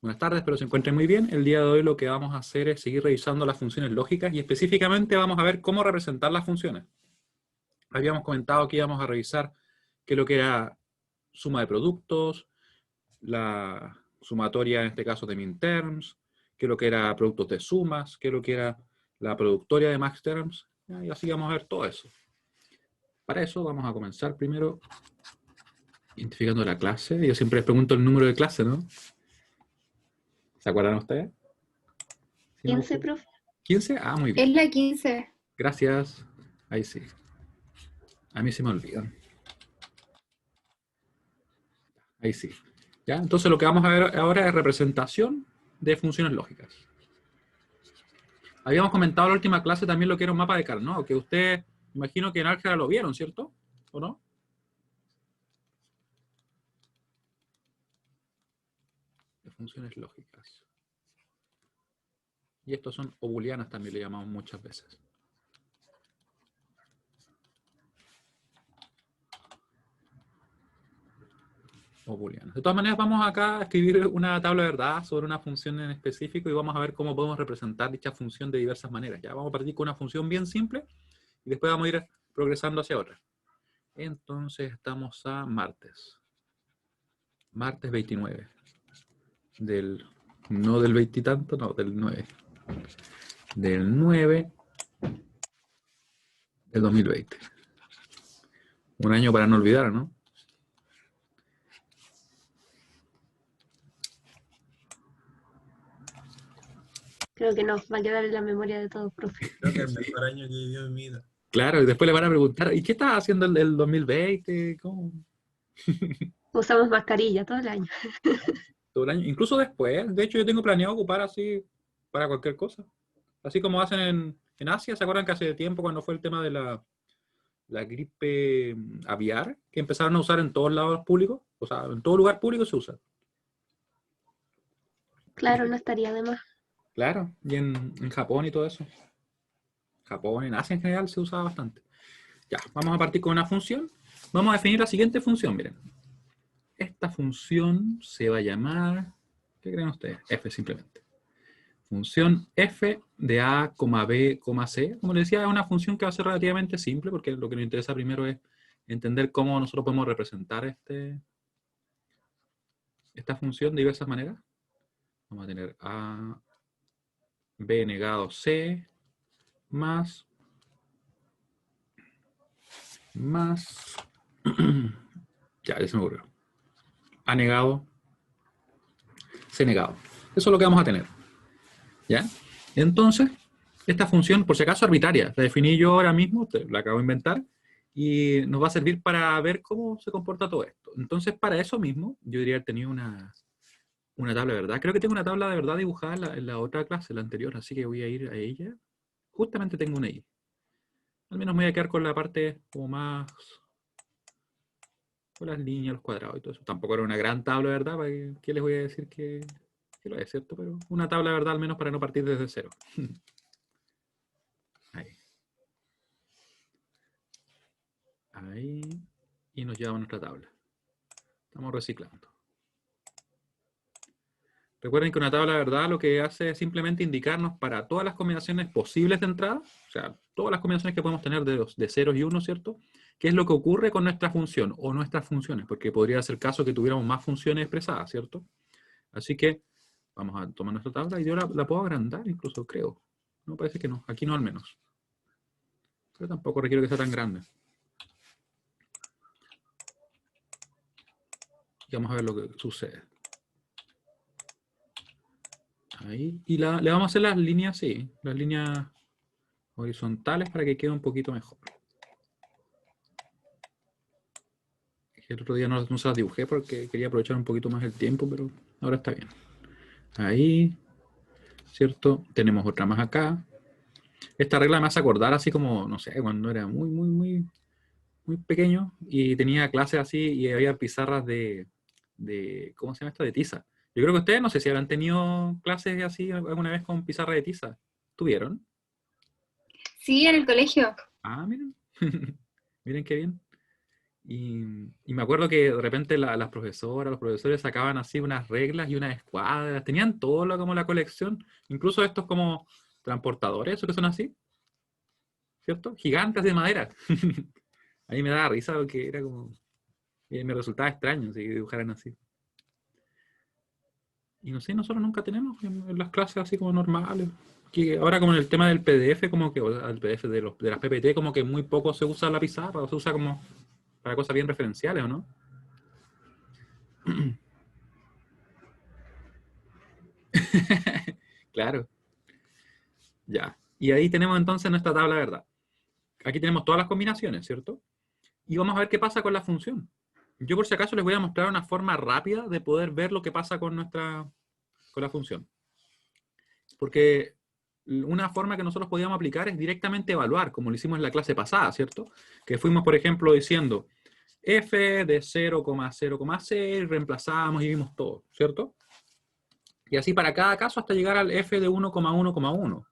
Buenas tardes, espero se encuentren muy bien. El día de hoy lo que vamos a hacer es seguir revisando las funciones lógicas y específicamente vamos a ver cómo representar las funciones. Habíamos comentado que íbamos a revisar qué es lo que era suma de productos, la sumatoria en este caso de minterms, qué es lo que era productos de sumas, qué es lo que era la productoria de maxterms, y así vamos a ver todo eso. Para eso vamos a comenzar primero identificando la clase. Yo siempre les pregunto el número de clase, ¿no? ¿Se acuerdan ustedes? ¿Sí me 15, gustó? profe. ¿15? Ah, muy Es bien. la 15. Gracias. Ahí sí. A mí se me olvidan. Ahí sí. ¿Ya? Entonces lo que vamos a ver ahora es representación de funciones lógicas. Habíamos comentado en la última clase también lo que era un mapa de Carnot, que ustedes, imagino que en álgebra lo vieron, ¿cierto? ¿O no? De funciones lógicas. Y estos son o booleanas también le llamamos muchas veces. O booleanas. De todas maneras, vamos acá a escribir una tabla de verdad sobre una función en específico y vamos a ver cómo podemos representar dicha función de diversas maneras. Ya vamos a partir con una función bien simple y después vamos a ir progresando hacia otra. Entonces estamos a martes. Martes 29. No del 20 y tanto, no, del 9. Del 9 del 2020. Un año para no olvidar, ¿no? Creo que nos va a quedar en la memoria de todos, profe. Creo que el mejor año que vivió en mi vida. Claro, y después le van a preguntar, ¿y qué estás haciendo el 2020? ¿Cómo? Usamos mascarilla todo el año. Todo el año. Incluso después, de hecho yo tengo planeado ocupar así para cualquier cosa. Así como hacen en Asia, ¿se acuerdan que hace tiempo cuando fue el tema de la gripe aviar, que empezaron a usar en todos lados públicos? O sea, en todo lugar público se usa. Claro, no estaría de más. Claro, y en Japón y todo eso. Japón, en Asia en general se usa bastante. Ya, vamos a partir con una función. Vamos a definir la siguiente función, miren. Esta función se va a llamar, ¿qué creen ustedes? F simplemente. Función f de a, b, c. Como les decía, es una función que va a ser relativamente simple porque lo que nos interesa primero es entender cómo nosotros podemos representar esta función de diversas maneras. Vamos a tener a, b negado c, más, ya se me ocurrió. A negado, c negado. Eso es lo que vamos a tener. ¿Ya? Entonces, esta función, por si acaso arbitraria, la definí yo ahora mismo, la acabo de inventar, y nos va a servir para ver cómo se comporta todo esto. Entonces, para eso mismo, yo debería haber tenido una tabla de verdad. Creo que tengo una tabla de verdad dibujada en la otra clase, la anterior, así que voy a ir a ella. Justamente tengo una ahí. Al menos me voy a quedar con la parte como más, con las líneas, los cuadrados y todo eso. Tampoco era una gran tabla de verdad, ¿qué les voy a decir que lo es, ¿cierto? Pero una tabla de verdad al menos para no partir desde cero. Ahí. Ahí. Y nos llevamos nuestra tabla. Estamos reciclando. Recuerden que una tabla de verdad lo que hace es simplemente indicarnos para todas las combinaciones posibles de entrada, o sea, todas las combinaciones que podemos tener de ceros y unos, ¿cierto? ¿Qué es lo que ocurre con nuestra función o nuestras funciones? Porque podría ser caso que tuviéramos más funciones expresadas, ¿cierto? Así que vamos a tomar nuestra tabla y yo la puedo agrandar incluso, creo. No, parece que no. Aquí no al menos. Pero tampoco requiero que sea tan grande. Y vamos a ver lo que sucede. Ahí. Y le vamos a hacer las líneas, sí, las líneas horizontales para que quede un poquito mejor. El otro día no se las dibujé porque quería aprovechar un poquito más el tiempo, pero ahora está bien. Ahí, ¿cierto? Tenemos otra más acá. Esta regla me hace acordar así como, no sé, cuando era muy pequeño y tenía clases así y había pizarras ¿cómo se llama esta? De tiza. Yo creo que ustedes, no sé si habrán tenido clases así alguna vez con pizarra de tiza. ¿Tuvieron? Sí, en el colegio. Ah, miren. Miren qué bien. Y me acuerdo que de repente las profesoras, los profesores sacaban así unas reglas y unas escuadras, tenían todo como la colección, incluso estos como transportadores, esos que son así, ¿cierto? Gigantes de madera. A mí me daba risa porque era como, me resultaba extraño si dibujaran así. Y no sé, nosotros nunca tenemos en las clases así como normales. Que ahora como en el tema del PDF, como que, o sea, el PDF de las PPT, como que muy poco se usa la pizarra, o se usa como para cosas bien referenciales, ¿o no? Claro, ya. Y ahí tenemos entonces nuestra tabla de verdad. Aquí tenemos todas las combinaciones, ¿cierto? Y vamos a ver qué pasa con la función. Yo por si acaso les voy a mostrar una forma rápida de poder ver lo que pasa con la función. Porque una forma que nosotros podíamos aplicar es directamente evaluar, como lo hicimos en la clase pasada, ¿cierto? Que fuimos, por ejemplo, diciendo f de 0,0,6, reemplazamos y vimos todo, ¿cierto? Y así para cada caso hasta llegar al f de 1,1,1.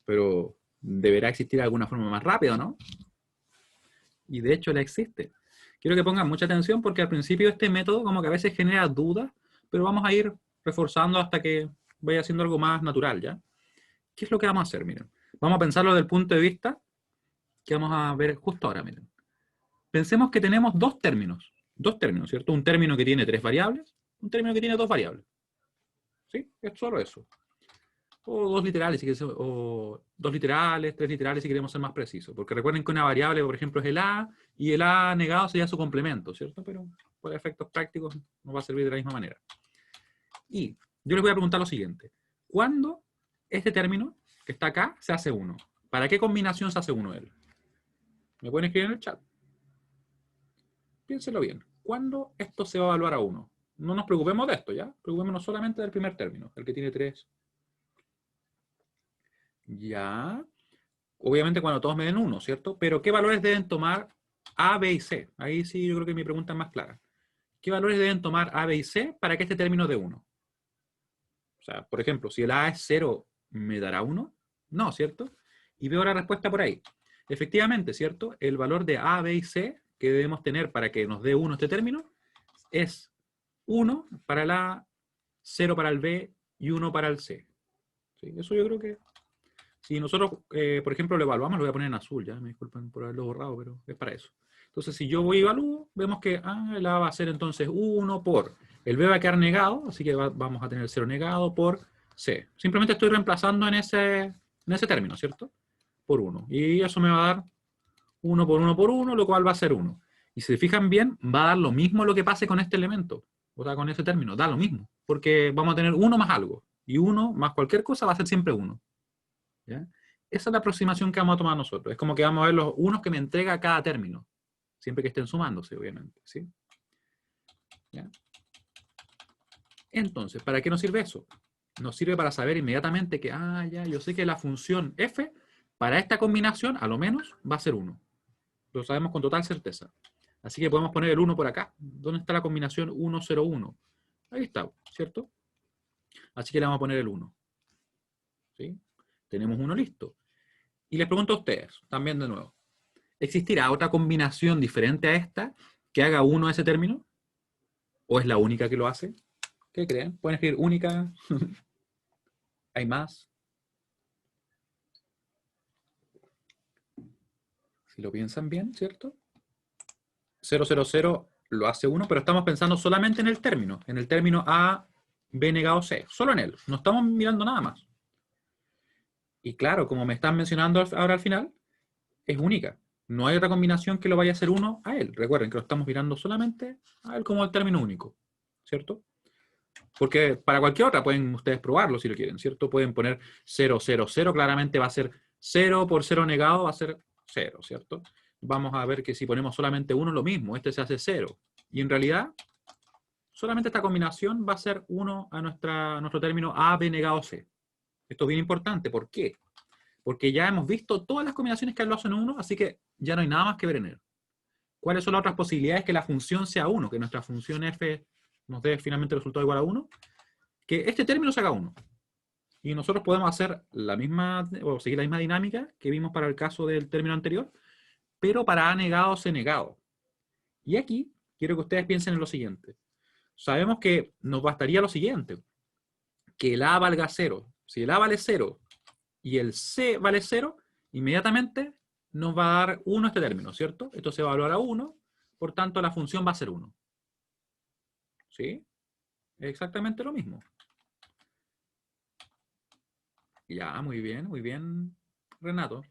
Pero deberá existir alguna forma más rápida, ¿no? Y de hecho la existe. Quiero que pongan mucha atención porque al principio este método como que a veces genera dudas, pero vamos a ir reforzando hasta que vaya siendo algo más natural, ¿ya? ¿Qué es lo que vamos a hacer? Miren, vamos a pensarlo desde el punto de vista que vamos a ver justo ahora, miren. Pensemos que tenemos dos términos, ¿cierto? Un término que tiene 3 variables, un término que tiene 2 variables. ¿Sí? Es solo eso. O 2 literales, o 2 literales, 3 literales si queremos ser más precisos. Porque recuerden que una variable, por ejemplo, es el A, y el A negado sería su complemento, ¿cierto? Pero por efectos prácticos nos va a servir de la misma manera. Y yo les voy a preguntar lo siguiente. ¿Cuándo este término que está acá se hace 1? ¿Para qué combinación se hace 1 él? ¿Me pueden escribir en el chat? Piénselo bien. ¿Cuándo esto se va a evaluar a 1? No nos preocupemos de esto, ¿ya? Preocupémonos solamente del primer término, el que tiene 3. Ya. Obviamente cuando todos me den 1, ¿cierto? Pero ¿qué valores deben tomar A, B y C? Ahí sí yo creo que mi pregunta es más clara. ¿Qué valores deben tomar A, B y C para que este término dé 1? O sea, por ejemplo, si el A es 0, ¿me dará 1? No, ¿cierto? Y veo la respuesta por ahí. Efectivamente, ¿cierto? El valor de A, B y C que debemos tener para que nos dé 1 este término es 1 para el A, 0 para el B y 1 para el C. ¿Sí? Eso yo creo que... Si nosotros, por ejemplo, lo evaluamos, lo voy a poner en azul, ya me disculpen por haberlo borrado, pero es para eso. Entonces, si yo voy y evalúo, vemos que el A va a ser entonces 1 por, el B va a quedar negado, así que vamos a tener 0 negado por C. Simplemente estoy reemplazando en ese término, ¿cierto? Por 1. Y eso me va a dar 1 por 1 por 1, lo cual va a ser 1. Y si se fijan bien, va a dar lo mismo lo que pase con este elemento, o sea, con ese término, da lo mismo, porque vamos a tener 1 más algo, y 1 más cualquier cosa va a ser siempre 1. ¿Ya? Esa es la aproximación que vamos a tomar nosotros. Es como que vamos a ver los unos que me entrega cada término, siempre que estén sumándose, obviamente. ¿Sí? ¿Ya? Entonces, ¿para qué nos sirve eso? Nos sirve para saber inmediatamente que, ya, yo sé que la función f para esta combinación, a lo menos, va a ser 1. Lo sabemos con total certeza. Así que podemos poner el 1 por acá. ¿Dónde está la combinación 1, 0, 1? Ahí está, ¿cierto? Así que le vamos a poner el 1. ¿Sí? Tenemos 1 listo. Y les pregunto a ustedes, también de nuevo, ¿existirá otra combinación diferente a esta que haga 1 a ese término? ¿O es la única que lo hace? ¿Qué creen? ¿Pueden escribir única? ¿Hay más? Si lo piensan bien, ¿cierto? 0, 0, 0 lo hace 1, pero estamos pensando solamente en el término A, B negado C, solo en él, no estamos mirando nada más. Y claro, como me están mencionando ahora al final, es única. No hay otra combinación que lo vaya a hacer 1 a él. Recuerden que lo estamos mirando solamente a él como el término único, ¿cierto? Porque para cualquier otra pueden ustedes probarlo si lo quieren, ¿cierto? Pueden poner 0, 0, 0, claramente va a ser 0 por 0 negado, va a ser 0, ¿cierto? Vamos a ver que si ponemos solamente 1, lo mismo, este se hace 0. Y en realidad, solamente esta combinación va a ser 1 a nuestro término A, B negado C. Esto es bien importante, ¿por qué? Porque ya hemos visto todas las combinaciones que lo hacen 1, así que ya no hay nada más que ver en él. ¿Cuáles son las otras posibilidades que la función sea 1? Que nuestra función f nos dé finalmente el resultado igual a 1. Que este término se haga 1. Y nosotros podemos hacer la misma, o seguir la misma dinámica que vimos para el caso del término anterior, pero para A negado, C negado. Y aquí quiero que ustedes piensen en lo siguiente. Sabemos que nos bastaría lo siguiente, que el A valga 0. Si el A vale 0 y el C vale 0, inmediatamente nos va a dar 1 este término, ¿cierto? Esto se va a evaluar a 1, por tanto la función va a ser 1. ¿Sí? Es exactamente lo mismo. Ya, muy bien, Renato.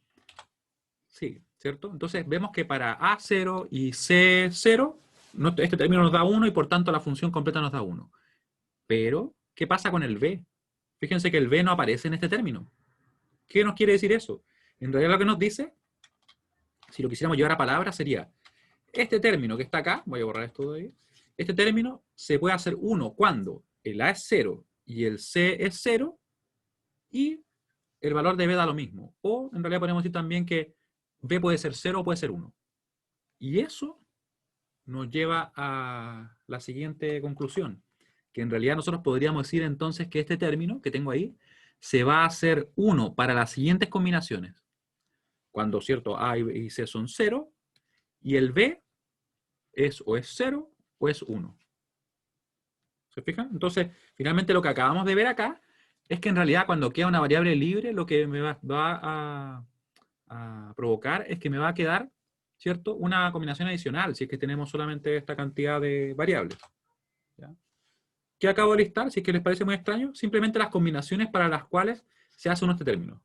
Sí, ¿cierto? Entonces vemos que para A0 y C0, este término nos da 1 y por tanto la función completa nos da 1. Pero, ¿qué pasa con el B? Fíjense que el B no aparece en este término. ¿Qué nos quiere decir eso? En realidad lo que nos dice, si lo quisiéramos llevar a palabras, sería este término que está acá, voy a borrar esto de ahí, este término se puede hacer 1 cuando el A es 0 y el C es 0 y el valor de B da lo mismo. O en realidad podemos decir también que B puede ser 0 o puede ser 1. Y eso nos lleva a la siguiente conclusión, que en realidad nosotros podríamos decir entonces que este término que tengo ahí se va a hacer 1 para las siguientes combinaciones. Cuando, ¿cierto? A y C son 0 y el B es o es 0 o es 1. ¿Se fijan? Entonces, finalmente lo que acabamos de ver acá es que en realidad cuando queda una variable libre, lo que me va a provocar es que me va a quedar, ¿cierto?, una combinación adicional, si es que tenemos solamente esta cantidad de variables. ¿Ya? ¿Qué acabo de listar? Si es que les parece muy extraño, simplemente las combinaciones para las cuales se hace este término.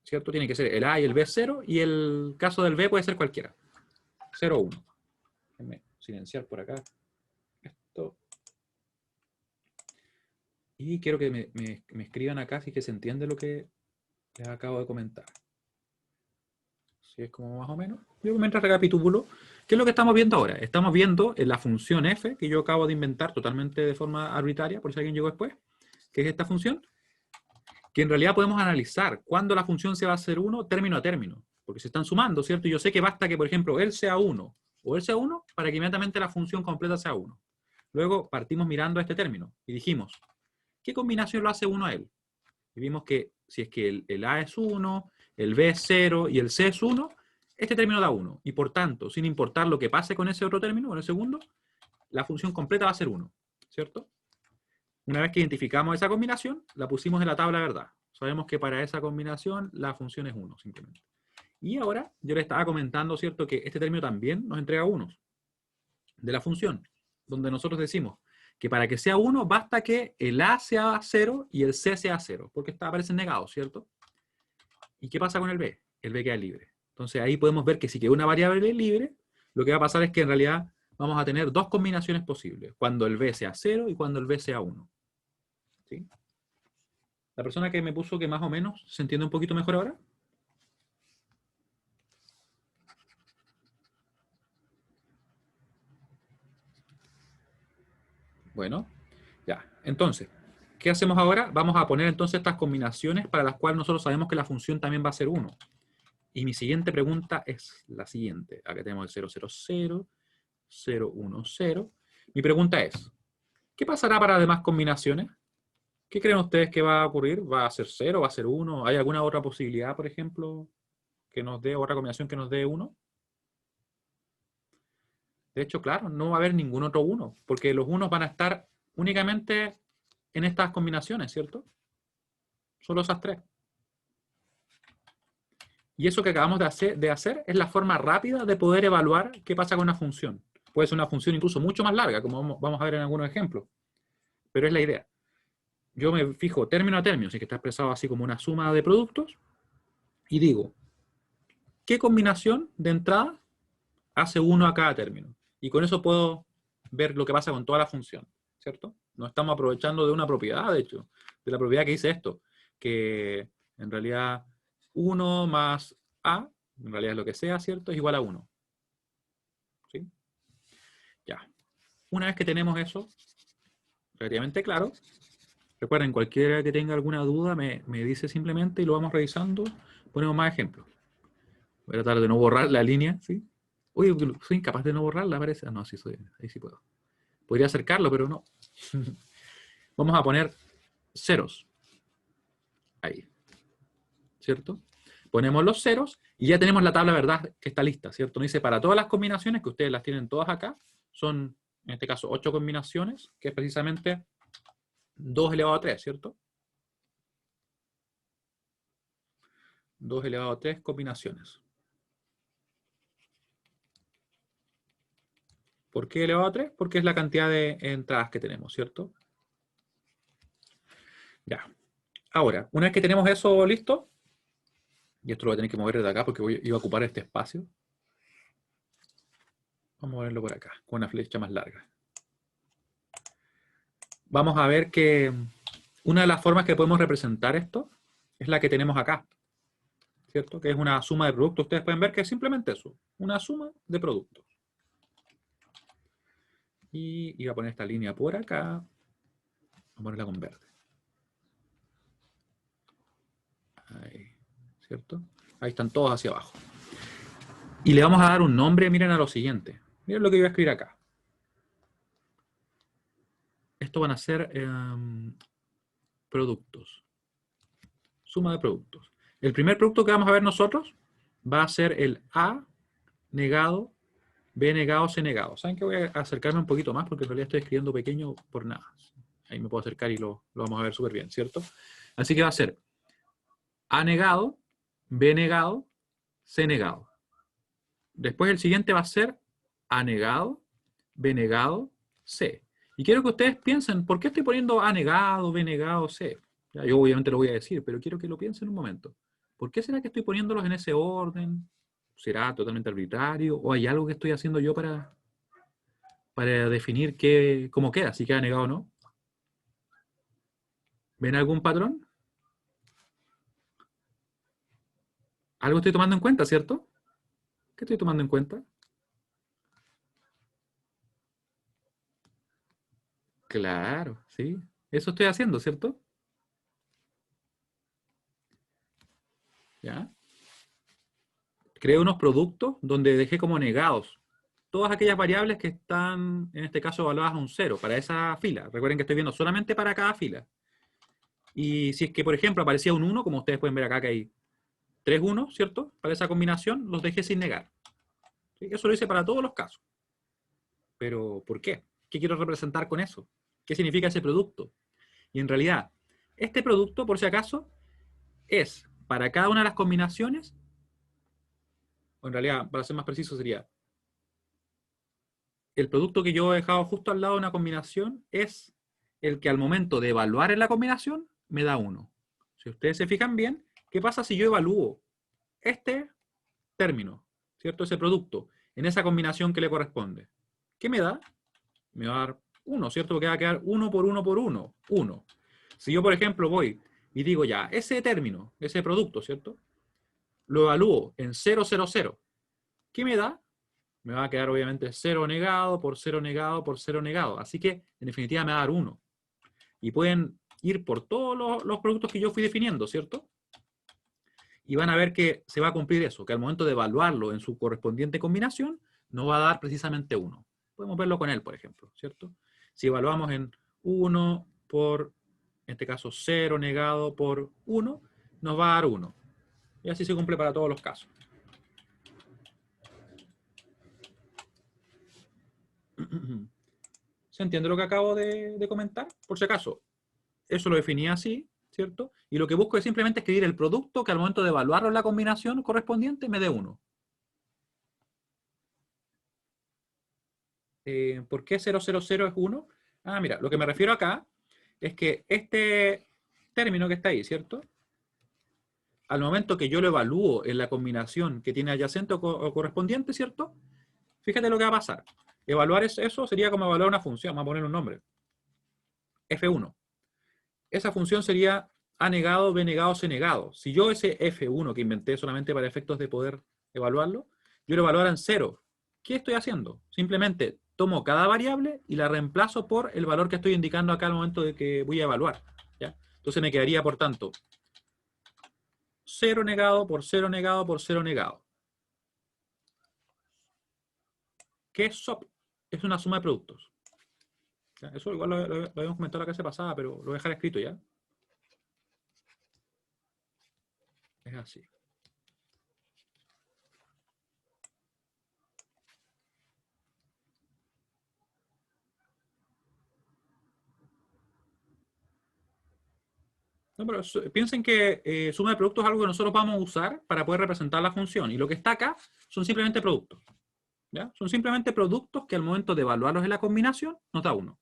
¿Cierto? Tiene que ser el A y el B 0, y el caso del B puede ser cualquiera. 0 o 1. Déjenme silenciar por acá esto. Y quiero que me escriban acá si es que se entiende lo que les acabo de comentar. Si es como más o menos. Yo mientras recapitulo, ¿qué es lo que estamos viendo ahora? Estamos viendo en la función f, que yo acabo de inventar totalmente de forma arbitraria, por si alguien llegó después, que es esta función, que en realidad podemos analizar cuándo la función se va a hacer 1 término a término, porque se están sumando, ¿cierto? Y yo sé que basta que, por ejemplo, él sea 1 o él sea 1 para que inmediatamente la función completa sea 1. Luego partimos mirando este término y dijimos, ¿qué combinación lo hace 1 a él? Y vimos que si es que el A es 1, el B es 0 y el C es 1, este término da 1. Y por tanto, sin importar lo que pase con ese otro término, con el segundo, la función completa va a ser 1. ¿Cierto? Una vez que identificamos esa combinación, la pusimos en la tabla de verdad. Sabemos que para esa combinación la función es 1, simplemente. Y ahora yo le estaba comentando, ¿cierto?, que este término también nos entrega unos de la función, donde nosotros decimos que para que sea 1 basta que el A sea 0 y el C sea 0, porque aparecen negados, ¿cierto? ¿Y qué pasa con el B? El B queda libre. Entonces ahí podemos ver que si queda una variable libre, lo que va a pasar es que en realidad vamos a tener dos combinaciones posibles, cuando el B sea 0 y cuando el B sea 1. ¿Sí? La persona que me puso que más o menos se entiende un poquito mejor ahora. Bueno, ya. Entonces, ¿qué hacemos ahora? Vamos a poner entonces estas combinaciones para las cuales nosotros sabemos que la función también va a ser 1. Y mi siguiente pregunta es la siguiente. Acá tenemos el 0, 0, 0, 0, 1, 0. Mi pregunta es, ¿qué pasará para las demás combinaciones? ¿Qué creen ustedes que va a ocurrir? ¿Va a ser 0? ¿Va a ser 1? ¿Hay alguna otra posibilidad, por ejemplo, que nos dé otra combinación que nos dé 1? De hecho, claro, no va a haber ningún otro 1, porque los 1 van a estar únicamente en estas combinaciones, ¿cierto? Solo esas tres. Y eso que acabamos de hacer es la forma rápida de poder evaluar qué pasa con una función. Puede ser una función incluso mucho más larga, como vamos a ver en algunos ejemplos. Pero es la idea. Yo me fijo término a término, así que está expresado así como una suma de productos, y digo, ¿qué combinación de entrada hace 1 a cada término? Y con eso puedo ver lo que pasa con toda la función, ¿cierto? No estamos aprovechando de una propiedad, de hecho, de la propiedad que dice esto, que en realidad 1 más a, en realidad es lo que sea, ¿cierto? Es igual a 1. ¿Sí? Ya. Una vez que tenemos eso relativamente claro, recuerden, cualquiera que tenga alguna duda me dice simplemente y lo vamos revisando, ponemos más ejemplos. Voy a tratar de no borrar la línea, ¿sí? Oye, soy incapaz de no borrarla, parece. Ah, no, sí soy, ahí sí puedo. Podría acercarlo, pero no. Vamos a poner ceros. Ahí. ¿Cierto? Ponemos los ceros y ya tenemos la tabla verdad que está lista, ¿cierto? Nos dice para todas las combinaciones, que ustedes las tienen todas acá, son, en este caso, 8 combinaciones, que es precisamente 2 elevado a 3, ¿cierto? 2 elevado a 3 combinaciones. ¿Por qué elevado a 3? Porque es la cantidad de entradas que tenemos, ¿cierto? Ya. Ahora, una vez que tenemos eso listo, y esto lo voy a tener que mover desde acá porque iba a ocupar este espacio. Vamos a moverlo por acá, con una flecha más larga. Vamos a ver que una de las formas que podemos representar esto es la que tenemos acá, ¿cierto? Que es una suma de productos. Ustedes pueden ver que es simplemente eso, una suma de productos. Y iba a poner esta línea por acá. Vamos a ponerla con verde. Ahí, ¿cierto? Ahí están todos hacia abajo. Y le vamos a dar un nombre, miren a lo siguiente. Miren lo que voy a escribir acá. Esto van a ser productos. Suma de productos. El primer producto que vamos a ver nosotros va a ser el A negado, B negado, C negado. ¿Saben que voy a acercarme un poquito más? Porque en realidad estoy escribiendo pequeño por nada. Ahí me puedo acercar y lo vamos a ver súper bien, ¿cierto? Así que va a ser A negado, B negado, C negado. Después el siguiente va a ser A negado, B negado, C. Y quiero que ustedes piensen, ¿por qué estoy poniendo A negado, B negado, C? Ya, yo obviamente lo voy a decir, pero quiero que lo piensen un momento. ¿Por qué será que estoy poniéndolos en ese orden? ¿Será totalmente arbitrario? ¿O hay algo que estoy haciendo yo para definir cómo queda? Si queda negado o no. ¿Ven algún patrón? Algo estoy tomando en cuenta, ¿cierto? ¿Qué estoy tomando en cuenta? Claro, sí. Eso estoy haciendo, ¿cierto? ¿Ya? Creé unos productos donde dejé como negados todas aquellas variables que están, en este caso, evaluadas a un 0 para esa fila. Recuerden que estoy viendo solamente para cada fila. Y si es que, por ejemplo, aparecía un 1, como ustedes pueden ver acá que hay 3 1, ¿cierto? Para esa combinación, los dejé sin negar. ¿Sí? Eso lo hice para todos los casos. Pero, ¿por qué? ¿Qué quiero representar con eso? ¿Qué significa ese producto? Y en realidad, este producto, por si acaso, es para cada una de las combinaciones, o en realidad, para ser más preciso, sería el producto que yo he dejado justo al lado de una combinación es el que al momento de evaluar en la combinación me da 1. Si ustedes se fijan bien, ¿qué pasa si yo evalúo este término, ¿cierto? Ese producto, en esa combinación que le corresponde? ¿Qué me da? Me va a dar 1, ¿cierto? Porque va a quedar 1 por 1 por 1, 1. Si yo, por ejemplo, voy y digo ya, ese término, ese producto, ¿cierto? Lo evalúo en 0, 0, 0. ¿Qué me da? Me va a quedar obviamente 0 negado por 0 negado por 0 negado. Así que, en definitiva, me va a dar 1. Y pueden ir por todos los productos que yo fui definiendo, ¿cierto? Y van a ver que se va a cumplir eso, que al momento de evaluarlo en su correspondiente combinación, nos va a dar precisamente 1. Podemos verlo con él, por ejemplo, ¿cierto? Si evaluamos en 1 por, en este caso, 0 negado por 1, nos va a dar 1. Y así se cumple para todos los casos. ¿Se entiende lo que acabo de comentar? Por si acaso, eso lo definía así, ¿cierto? Y lo que busco es simplemente escribir el producto que al momento de evaluarlo en la combinación correspondiente me dé 1. ¿Por qué 0, 0, 0 es 1? Ah, mira, lo que me refiero acá es que este término que está ahí, ¿cierto? Al momento que yo lo evalúo en la combinación que tiene adyacente o correspondiente, ¿cierto? Fíjate lo que va a pasar. Evaluar eso sería como evaluar una función. Vamos a poner un nombre. F1. Esa función sería A negado, B negado, C negado. Si yo ese F1 que inventé solamente para efectos de poder evaluarlo, yo lo evaluara en 0. ¿Qué estoy haciendo? Simplemente tomo cada variable y la reemplazo por el valor que estoy indicando acá al momento de que voy a evaluar. ¿Ya? Entonces me quedaría, por tanto, 0 negado por 0 negado por 0 negado. ¿Qué es SOP? Es una suma de productos. ¿Ya? Eso igual lo habíamos comentado la clase pasada, pero lo voy a dejar escrito ya. Es así. No, pero piensen que suma de productos es algo que nosotros vamos a usar para poder representar la función. Y lo que está acá son simplemente productos. ¿Ya? Son simplemente productos que al momento de evaluarlos en la combinación nos da 1.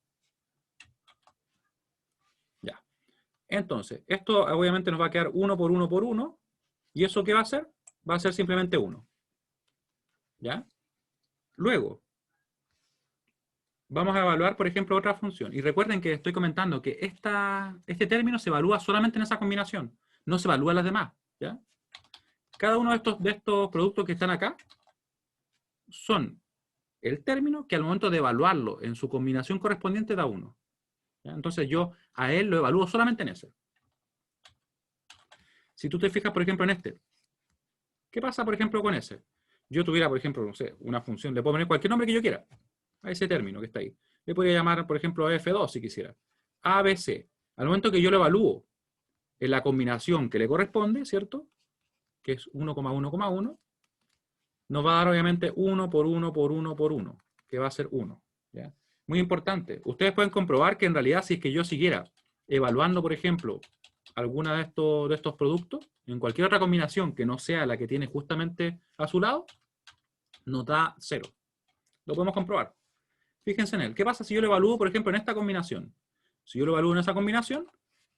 Ya. Entonces, esto obviamente nos va a quedar 1 por 1 por 1. ¿Y eso qué va a ser? Va a ser simplemente 1. ¿Ya? Luego, vamos a evaluar, por ejemplo, otra función. Y recuerden que estoy comentando que este término se evalúa solamente en esa combinación. No se evalúa en las demás. ¿Ya? Cada uno de estos productos que están acá son el término que al momento de evaluarlo en su combinación correspondiente da 1. ¿Ya? Entonces yo a él lo evalúo solamente en ese. Si tú te fijas, por ejemplo, en este, ¿qué pasa, por ejemplo, con ese? Yo tuviera, por ejemplo, no sé, una función, le puedo poner cualquier nombre que yo quiera a ese término que está ahí. Le podría llamar, por ejemplo, F2 si quisiera. ABC. Al momento que yo lo evalúo en la combinación que le corresponde, ¿cierto? Que es 1,1,1, nos va a dar obviamente 1 por 1 por 1 por 1, que va a ser 1. ¿Ya? Muy importante. Ustedes pueden comprobar que en realidad si es que yo siguiera evaluando, por ejemplo, alguna de estos productos, en cualquier otra combinación que no sea la que tiene justamente a su lado, nos da 0. Lo podemos comprobar. Fíjense en él. ¿Qué pasa si yo lo evalúo, por ejemplo, en esta combinación? Si yo lo evalúo en esa combinación,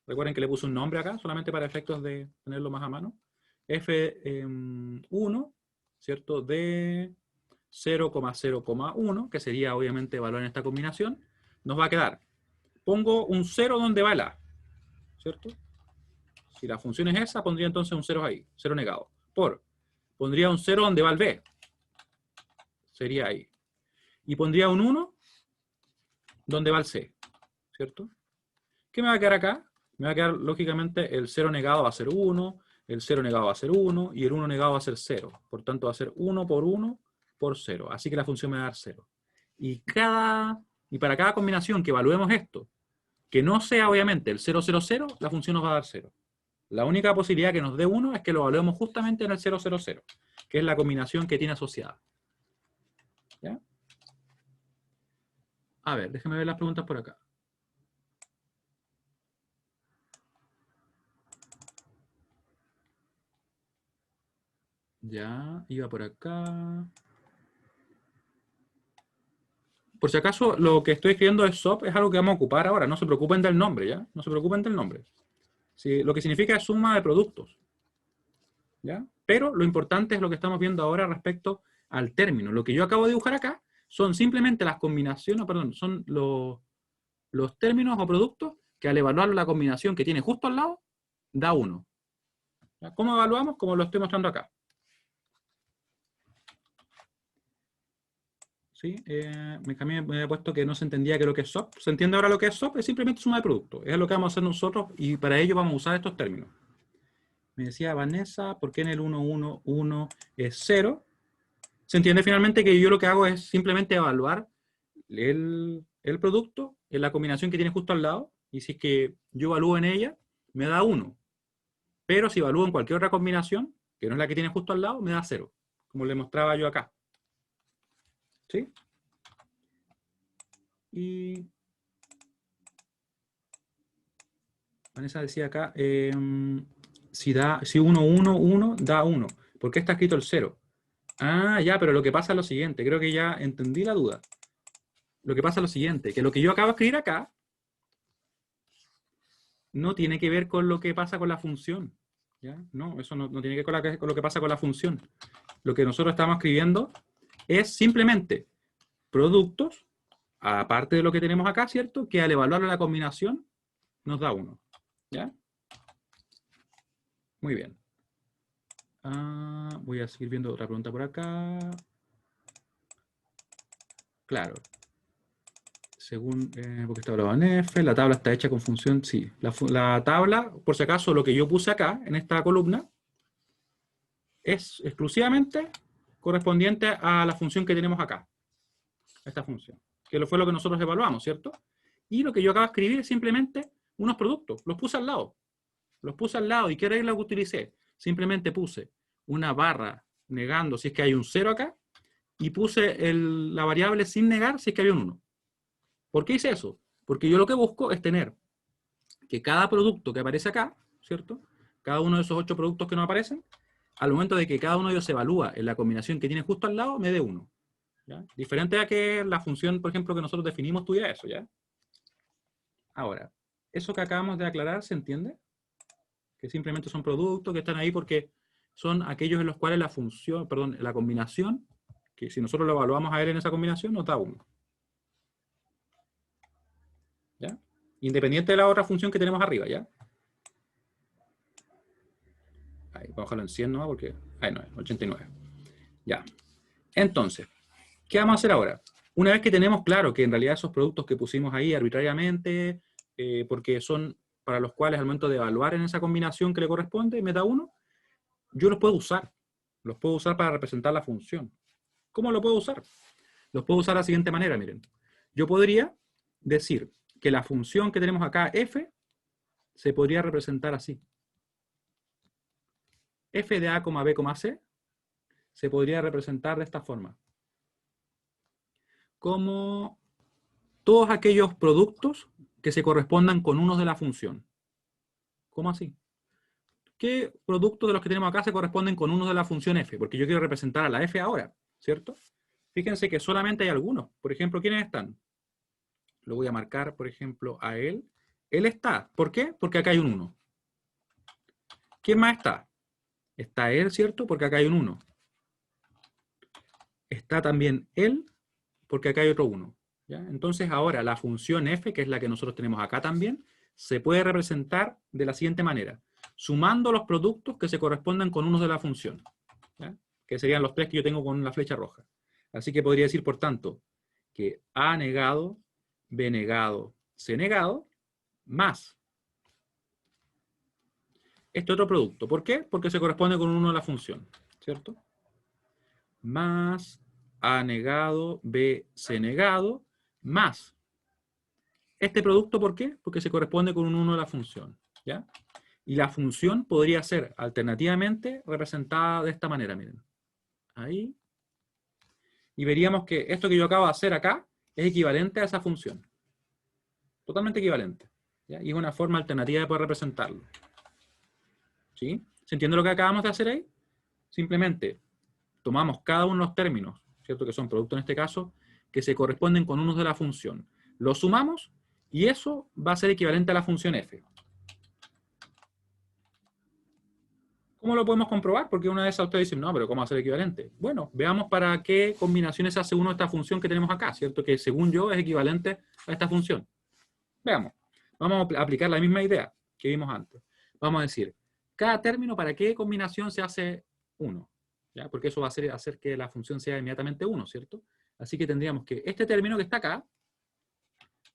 recuerden que le puse un nombre acá, solamente para efectos de tenerlo más a mano. F1, ¿cierto? De 0,0,1, que sería obviamente evaluar en esta combinación, nos va a quedar. Pongo un 0 donde va el A, ¿cierto? Si la función es esa, pondría entonces un 0 ahí, 0 negado. Pondría un 0 donde va el B, sería ahí. Y pondría un 1 donde va el C, ¿cierto? ¿Qué me va a quedar acá? Me va a quedar, lógicamente, el 0 negado va a ser 1, el 0 negado va a ser 1, y el 1 negado va a ser 0. Por tanto, va a ser 1 por 1 por 0. Así que la función me va a dar 0. Y para cada combinación que evaluemos esto, que no sea obviamente el 0, 0, 0, la función nos va a dar 0. La única posibilidad que nos dé 1 es que lo evaluemos justamente en el 0, 0, 0, que es la combinación que tiene asociada. ¿Ya? A ver, déjenme ver las preguntas por acá. Ya, iba por acá. Por si acaso, lo que estoy escribiendo de SOP es algo que vamos a ocupar ahora. No se preocupen del nombre, ¿ya? No se preocupen del nombre. Sí, lo que significa es suma de productos. ¿Ya? Pero lo importante es lo que estamos viendo ahora respecto al término. Lo que yo acabo de dibujar acá son simplemente las combinaciones, perdón, son los términos o productos que al evaluar la combinación que tiene justo al lado, da 1. ¿Ya? ¿Cómo evaluamos? Como lo estoy mostrando acá. ¿Sí? Me he puesto que no se entendía que lo que es SOP. ¿Se entiende ahora lo que es SOP? Es simplemente suma de productos. Es lo que vamos a hacer nosotros y para ello vamos a usar estos términos. Me decía Vanessa, ¿por qué en el 1, 1, 1 es 0? Se entiende finalmente que yo lo que hago es simplemente evaluar el producto en la combinación que tiene justo al lado, y si es que yo evalúo en ella, me da 1. Pero si evalúo en cualquier otra combinación, que no es la que tiene justo al lado, me da 0, como le mostraba yo acá. ¿Sí? Y Vanessa decía acá, si 1, 1, 1, da 1. ¿Por qué está escrito el 0? Ah, ya, pero lo que pasa es lo siguiente. Creo que ya entendí la duda. Lo que pasa es lo siguiente, que lo que yo acabo de escribir acá no tiene que ver con lo que pasa con la función. ¿Ya? No, eso no tiene que ver con lo que pasa con la función. Lo que nosotros estamos escribiendo es simplemente productos, aparte de lo que tenemos acá, ¿cierto? Que al evaluar la combinación nos da 1. ¿Ya? Muy bien. Voy a seguir viendo otra pregunta por acá. Claro. Según, porque está hablando en F, la tabla está hecha con función, sí. La tabla, por si acaso, lo que yo puse acá, en esta columna, es exclusivamente correspondiente a la función que tenemos acá. Esta función. Que fue lo que nosotros evaluamos, ¿cierto? Y lo que yo acabo de escribir es simplemente unos productos. Los puse al lado. Los puse al lado. ¿Y qué regla que utilicé? Simplemente puse una barra negando si es que hay un 0 acá, y puse la variable sin negar si es que había un 1. ¿Por qué hice eso? Porque yo lo que busco es tener que cada producto que aparece acá ¿cierto? Cada uno de esos 8 productos que nos aparecen, al momento de que cada uno de ellos se evalúa en la combinación que tiene justo al lado, me dé 1. ¿Ya? Diferente a que la función, por ejemplo, que nosotros definimos tuviera eso, ¿ya? Ahora, eso que acabamos de aclarar, ¿se entiende? Que simplemente son productos que están ahí porque son aquellos en los cuales la función, perdón, la combinación, que si nosotros lo evaluamos a él en esa combinación, nos da 1. ¿Ya? Independiente de la otra función que tenemos arriba, ¿ya? Ahí, vamos a bajarlo en 100, ¿no? Porque, ahí no, 89. Ya. Entonces, ¿qué vamos a hacer ahora? Una vez que tenemos claro que en realidad esos productos que pusimos ahí arbitrariamente, porque son para los cuales al momento de evaluar en esa combinación que le corresponde, me da 1, yo los puedo usar. Los puedo usar para representar la función. ¿Cómo lo puedo usar? Los puedo usar de la siguiente manera, miren. Yo podría decir que la función que tenemos acá, f, se podría representar así. F de A, B, C, se podría representar de esta forma. Como todos aquellos productos que se correspondan con unos de la función. ¿Cómo así? ¿Qué productos de los que tenemos acá se corresponden con unos de la función f? Porque yo quiero representar a la f ahora, ¿cierto? Fíjense que solamente hay algunos. Por ejemplo, ¿quiénes están? Lo voy a marcar, por ejemplo, a él. Él está. ¿Por qué? Porque acá hay un 1. ¿Quién más está? Está él, ¿cierto? Porque acá hay un 1. Está también él, porque acá hay otro 1. ¿Ya? Entonces ahora la función f, que es la que nosotros tenemos acá también, se puede representar de la siguiente manera. Sumando los productos que se correspondan con unos de la función. ¿Ya? Que serían los 3 que yo tengo con la flecha roja. Así que podría decir, por tanto, que A negado, B negado, C negado, más este otro producto. ¿Por qué? Porque se corresponde con uno de la función, ¿cierto? Más A negado, B, C negado, más este producto. ¿Por qué? Porque se corresponde con un 1 de la función, ¿ya? Y la función podría ser alternativamente representada de esta manera, miren. Ahí. Y veríamos que esto que yo acabo de hacer acá es equivalente a esa función. Totalmente equivalente, ¿ya? Y es una forma alternativa de poder representarlo. ¿Sí? ¿Se entiende lo que acabamos de hacer ahí? Simplemente tomamos cada uno de los términos, ¿cierto? Que son productos en este caso, que se corresponden con unos de la función. Los sumamos y eso va a ser equivalente a la función f. ¿Cómo lo podemos comprobar? Porque una vez ustedes dicen, no, pero ¿cómo va a ser equivalente? Bueno, veamos para qué combinaciones hace uno esta función que tenemos acá, ¿cierto? Que según yo es equivalente a esta función. Veamos. Vamos a aplicar la misma idea que vimos antes. Vamos a decir, cada término, ¿para qué combinación se hace 1? ¿Ya? Porque eso va a hacer que la función sea inmediatamente 1, ¿cierto? Así que tendríamos que este término que está acá,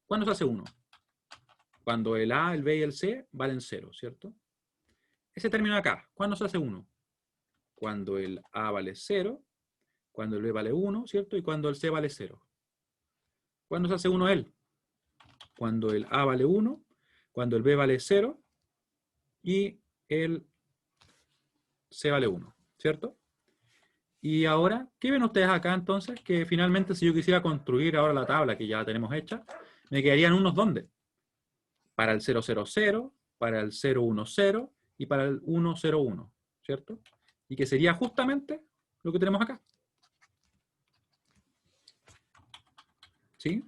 ¿cuándo se hace 1? Cuando el A, el B y el C valen 0, ¿cierto? Ese término de acá, ¿cuándo se hace 1? Cuando el A vale 0, cuando el B vale 1, ¿cierto? Y cuando el C vale 0. ¿Cuándo se hace 1 él? Cuando el A vale 1, cuando el B vale 0 y el C vale 1, ¿cierto? Y ahora, ¿qué ven ustedes acá entonces? Que finalmente si yo quisiera construir ahora la tabla que ya tenemos hecha, me quedarían unos ¿dónde? Para el 000, para el 010 y para el 101, ¿cierto? Y que sería justamente lo que tenemos acá. ¿Sí?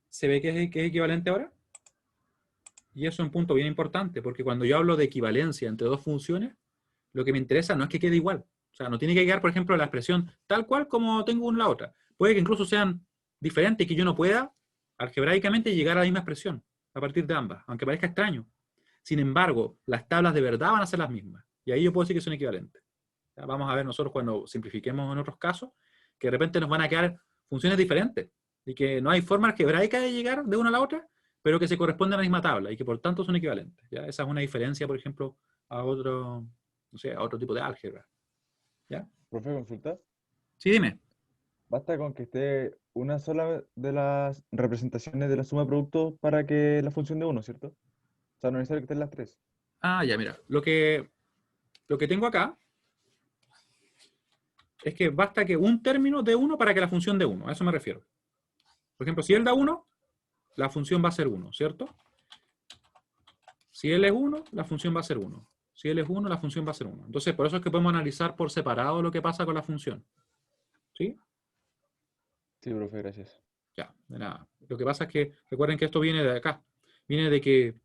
¿Se ve que es equivalente ahora? Y eso es un punto bien importante, porque cuando yo hablo de equivalencia entre dos funciones, lo que me interesa no es que quede igual. O sea, no tiene que quedar, por ejemplo, la expresión tal cual como tengo una la otra. Puede que incluso sean diferentes y que yo no pueda algebraicamente llegar a la misma expresión a partir de ambas, aunque parezca extraño. Sin embargo, las tablas de verdad van a ser las mismas. Y ahí yo puedo decir que son equivalentes. O sea, vamos a ver nosotros cuando simplifiquemos en otros casos, que de repente nos van a quedar funciones diferentes y que no hay forma algebraica de llegar de una a la otra, pero que se corresponden a la misma tabla y que por tanto son equivalentes. ¿Ya? Esa es una diferencia, por ejemplo, a otro, no sé, a otro tipo de álgebra. ¿Ya? Profe, consulta. Sí, dime. Basta con que esté una sola de las representaciones de la suma de productos para que la función de uno, ¿cierto? O sea, no es necesario que estén las tres. Ah, ya, mira. Lo que tengo acá es que basta que un término dé 1 para que la función dé 1. A eso me refiero. Por ejemplo, si él da 1, la función va a ser 1, ¿cierto? Si L es 1, la función va a ser 1. Si L es 1, la función va a ser 1. Entonces, por eso es que podemos analizar por separado lo que pasa con la función. ¿Sí? Sí, profe, gracias. Ya, de nada. Lo que pasa es que, recuerden que esto viene de acá. Viene de que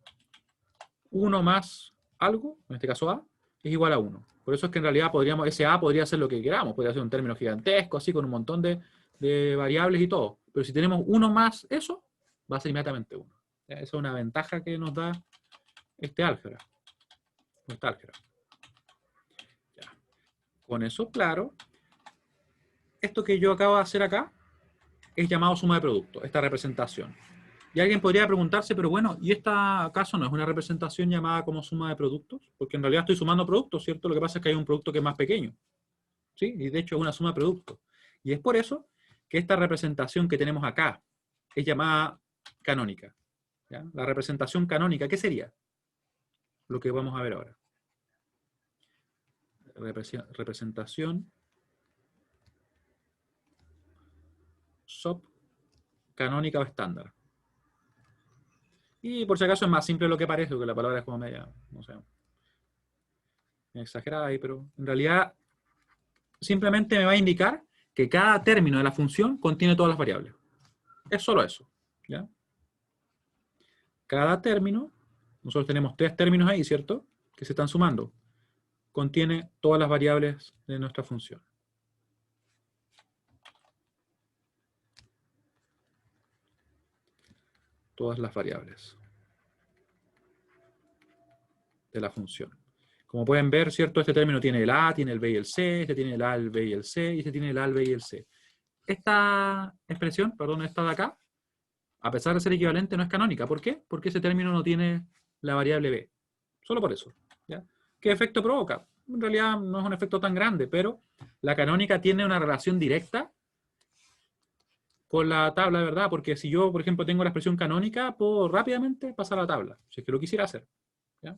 1 más algo, en este caso A, es igual a 1. Por eso es que en realidad ese A podría ser lo que queramos. Podría ser un término gigantesco, así, con un montón de variables y todo. Pero si tenemos 1 más eso, va a ser inmediatamente 1. Esa es una ventaja que nos da este álgebra. Esta álgebra. Ya. Con eso, claro, esto que yo acabo de hacer acá es llamado suma de productos, esta representación. Y alguien podría preguntarse, pero bueno, ¿y esta acaso no es una representación llamada como suma de productos? Porque en realidad estoy sumando productos, ¿cierto? Lo que pasa es que hay un producto que es más pequeño. ¿Sí? Y de hecho es una suma de productos. Y es por eso que esta representación que tenemos acá es llamada canónica. ¿Ya? La representación canónica, ¿qué sería? Lo que vamos a ver ahora. Representación SOP canónica o estándar. Y por si acaso es más simple de lo que parece, porque la palabra es como media, no sé, exagerada ahí, pero en realidad simplemente me va a indicar que cada término de la función contiene todas las variables. Es solo eso. ¿Ya? Cada término, nosotros tenemos 3 términos ahí, ¿cierto? Que se están sumando. Contiene todas las variables de nuestra función. Todas las variables de la función. Como pueden ver, ¿cierto? Este término tiene el A, tiene el B y el C, este tiene el A, el B y el C, y este tiene el A, el B y el C. Esta expresión, perdón, esta de acá, a pesar de ser equivalente, no es canónica. ¿Por qué? Porque ese término no tiene la variable B. Solo por eso. ¿Ya? ¿Qué efecto provoca? En realidad no es un efecto tan grande, pero la canónica tiene una relación directa con la tabla de verdad, porque si yo, por ejemplo, tengo la expresión canónica, puedo rápidamente pasar a la tabla, si es que lo quisiera hacer. ¿Ya?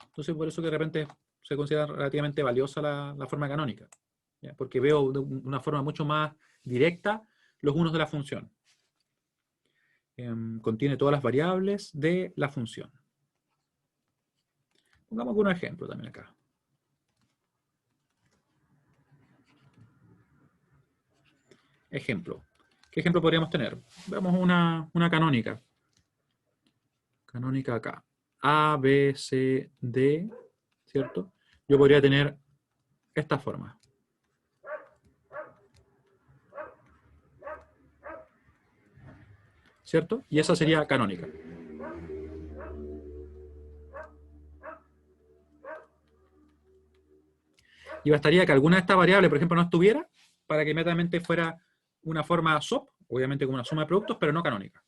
Entonces, por eso que de repente se considera relativamente valiosa la forma canónica, ¿ya? Porque veo de una forma mucho más directa los unos de la función. Contiene todas las variables de la función. Pongamos algún ejemplo también acá. Ejemplo. ¿Qué ejemplo podríamos tener? Veamos una canónica. Canónica acá. A, B, C, D, ¿cierto? Yo podría tener esta forma. ¿Cierto? Y esa sería canónica. Y bastaría que alguna de estas variables, por ejemplo, no estuviera, para que inmediatamente fuera una forma SOP, obviamente como una suma de productos, pero no canónica.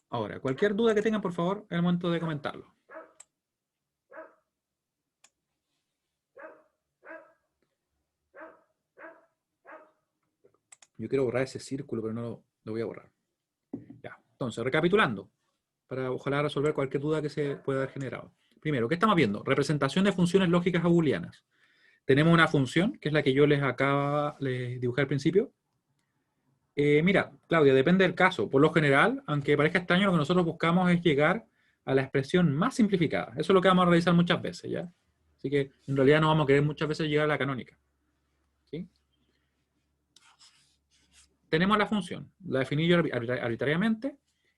Ahora, cualquier duda que tengan, por favor, es el momento de comentarlo. Yo quiero borrar ese círculo, pero no lo voy a borrar. Ya, entonces, recapitulando, para ojalá resolver cualquier duda que se pueda haber generado. Primero, ¿qué estamos viendo? Representación de funciones lógicas o booleanas. Tenemos una función, que es la que yo les dibujé al principio. Mira, Claudia, depende del caso. Por lo general, aunque parezca extraño, lo que nosotros buscamos es llegar a la expresión más simplificada. Eso es lo que vamos a realizar muchas veces, ¿ya? Así que, en realidad, no vamos a querer muchas veces llegar a la canónica. ¿Sí? Tenemos la función, la definí yo arbitrariamente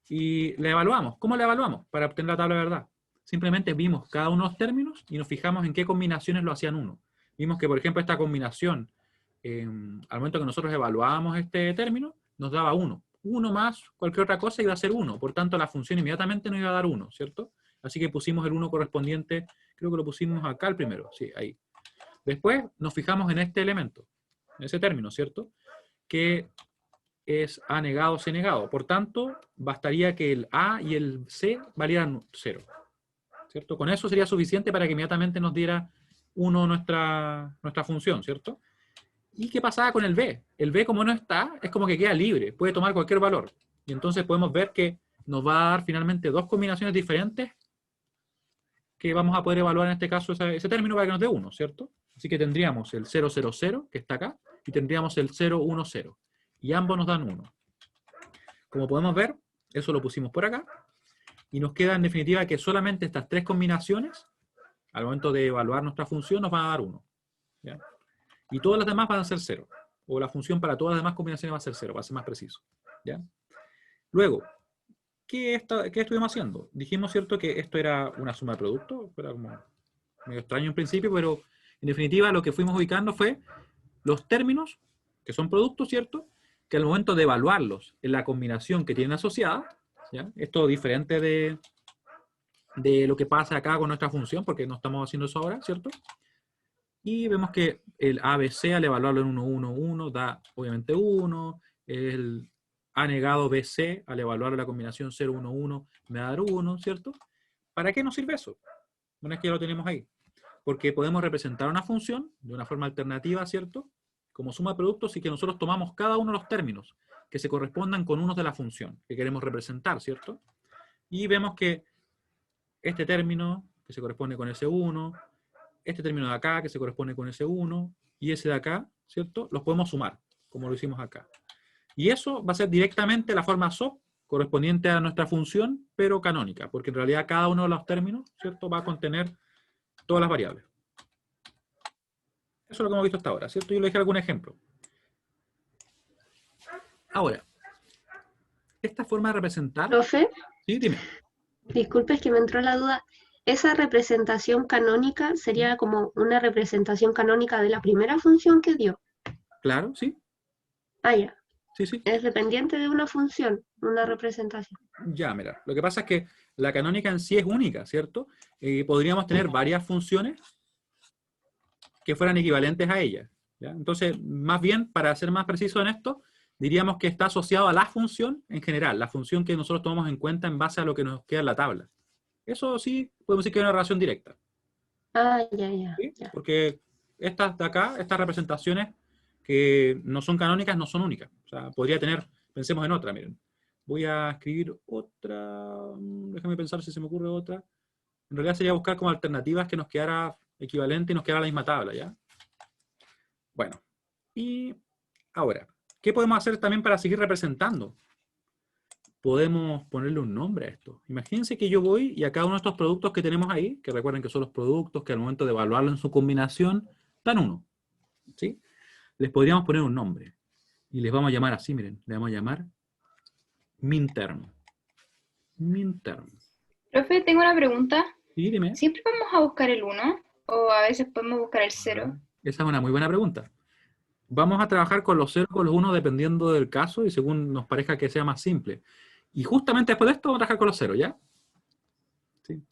y la evaluamos. ¿Cómo la evaluamos? Para obtener la tabla de verdad. Simplemente vimos cada uno de los términos y nos fijamos en qué combinaciones lo hacían uno. Vimos que, por ejemplo, esta combinación, al momento que nosotros evaluábamos este término, nos daba 1. 1 más cualquier otra cosa iba a ser 1. Por tanto, la función inmediatamente nos iba a dar 1, ¿cierto? Así que pusimos el 1 correspondiente, creo que lo pusimos acá el primero, sí, ahí. Después nos fijamos en este elemento, en ese término, ¿cierto? Que es A negado, C negado. Por tanto, bastaría que el A y el C valieran 0. ¿Cierto? Con eso sería suficiente para que inmediatamente nos diera 1 nuestra función, ¿cierto? ¿Y qué pasaba con el B? El B, como no está, es como que queda libre, puede tomar cualquier valor. Y entonces podemos ver que nos va a dar finalmente 2 combinaciones diferentes que vamos a poder evaluar en este caso ese término para que nos dé 1, ¿cierto? Así que tendríamos el 0, 0, 0, que está acá, y tendríamos el 0, 1, 0. Y ambos nos dan 1. Como podemos ver, eso lo pusimos por acá, y nos queda en definitiva que solamente estas tres combinaciones, al momento de evaluar nuestra función, nos van a dar 1. ¿Ya? Y todas las demás van a ser 0. O la función para todas las demás combinaciones va a ser 0, va a ser más preciso. ¿Ya? Luego, ¿qué estuvimos haciendo? Dijimos, ¿cierto?, que esto era una suma de productos. Era como medio extraño en principio, pero en definitiva lo que fuimos ubicando fue los términos, que son productos, ¿cierto?, que al momento de evaluarlos en la combinación que tienen asociada, ¿ya? Esto diferente de lo que pasa acá con nuestra función, porque no estamos haciendo eso ahora, ¿cierto? Y vemos que el ABC al evaluarlo en 1, 1, 1 da obviamente 1, el A negado BC al evaluar la combinación 0, 1, 1 me va a dar 1, ¿cierto? ¿Para qué nos sirve eso? Una vez que ya lo tenemos ahí. Porque podemos representar una función de una forma alternativa, ¿cierto?, como suma de productos, y que nosotros tomamos cada uno de los términos que se correspondan con unos de la función que queremos representar, ¿cierto? Y vemos que este término, que se corresponde con ese 1, este término de acá, que se corresponde con ese 1, y ese de acá, ¿cierto?, los podemos sumar, como lo hicimos acá. Y eso va a ser directamente la forma SOP correspondiente a nuestra función, pero canónica, porque en realidad cada uno de los términos, ¿cierto?, va a contener todas las variables. Eso es lo que hemos visto hasta ahora, ¿cierto? Yo le dejé algún ejemplo. Ahora, esta forma de representar... Profe, Sí, dime. disculpe, es que me entró la duda. ¿Esa representación canónica sería como una representación canónica de la primera función que dio? Claro, sí. Ah, ya. Sí, sí. Es dependiente de una función, una representación. Ya, mira. Lo que pasa es que la canónica en sí es única, ¿cierto? Podríamos tener varias funciones que fueran equivalentes a ella, ¿ya? Entonces, más bien, para ser más preciso en esto, diríamos que está asociado a la función en general, la función que nosotros tomamos en cuenta en base a lo que nos queda en la tabla. Eso sí, podemos decir que es una relación directa. Ah, ya, ya, ¿Sí? ya. Porque estas de acá, estas representaciones que no son canónicas, no son únicas. O sea, podría tener, pensemos en otra, miren. Voy a escribir otra, déjame pensar si se me ocurre otra. En realidad sería buscar como alternativas que nos quedara equivalente y nos quedara la misma tabla, ¿ya? Bueno, y ahora, ¿qué podemos hacer también para seguir representando? Podemos ponerle un nombre a esto. Imagínense que yo voy y a cada uno de estos productos que tenemos ahí, que recuerden que son los productos que al momento de evaluarlo en su combinación, dan 1. ¿Sí? Les podríamos poner un nombre. Y les vamos a llamar así, miren. Le vamos a llamar minterm. Minterm. Profe, tengo una pregunta. Sí, dime. ¿Siempre vamos a buscar el 1? ¿O a veces podemos buscar el 0? Esa es una muy buena pregunta. Vamos a trabajar con los 0 o con los 1 dependiendo del caso y según nos parezca que sea más simple. Y justamente después de esto vamos a trabajar con los 0, ¿ya? Sí.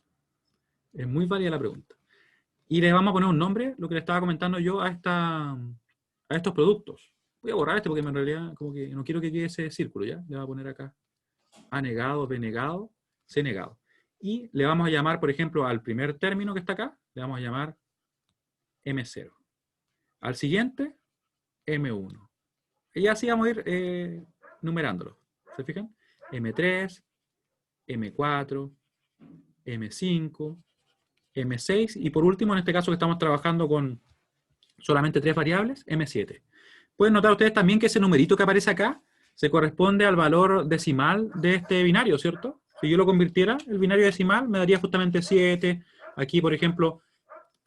Es muy válida la pregunta. Y les vamos a poner un nombre, lo que le estaba comentando yo a estos productos. Voy a borrar este porque en realidad como que no quiero que quede ese círculo, ¿ya? Le voy a poner acá A negado, B negado, C negado. Y le vamos a llamar, por ejemplo, al primer término que está acá, le vamos a llamar M0. Al siguiente, M1. Y así vamos a ir numerándolos. ¿Se fijan? M3, M4, M5, M6 y por último, en este caso que estamos trabajando con solamente 3 variables, M7. Pueden notar ustedes también que ese numerito que aparece acá se corresponde al valor decimal de este binario, ¿cierto? Si yo lo convirtiera, el binario decimal me daría justamente 7. Aquí, por ejemplo,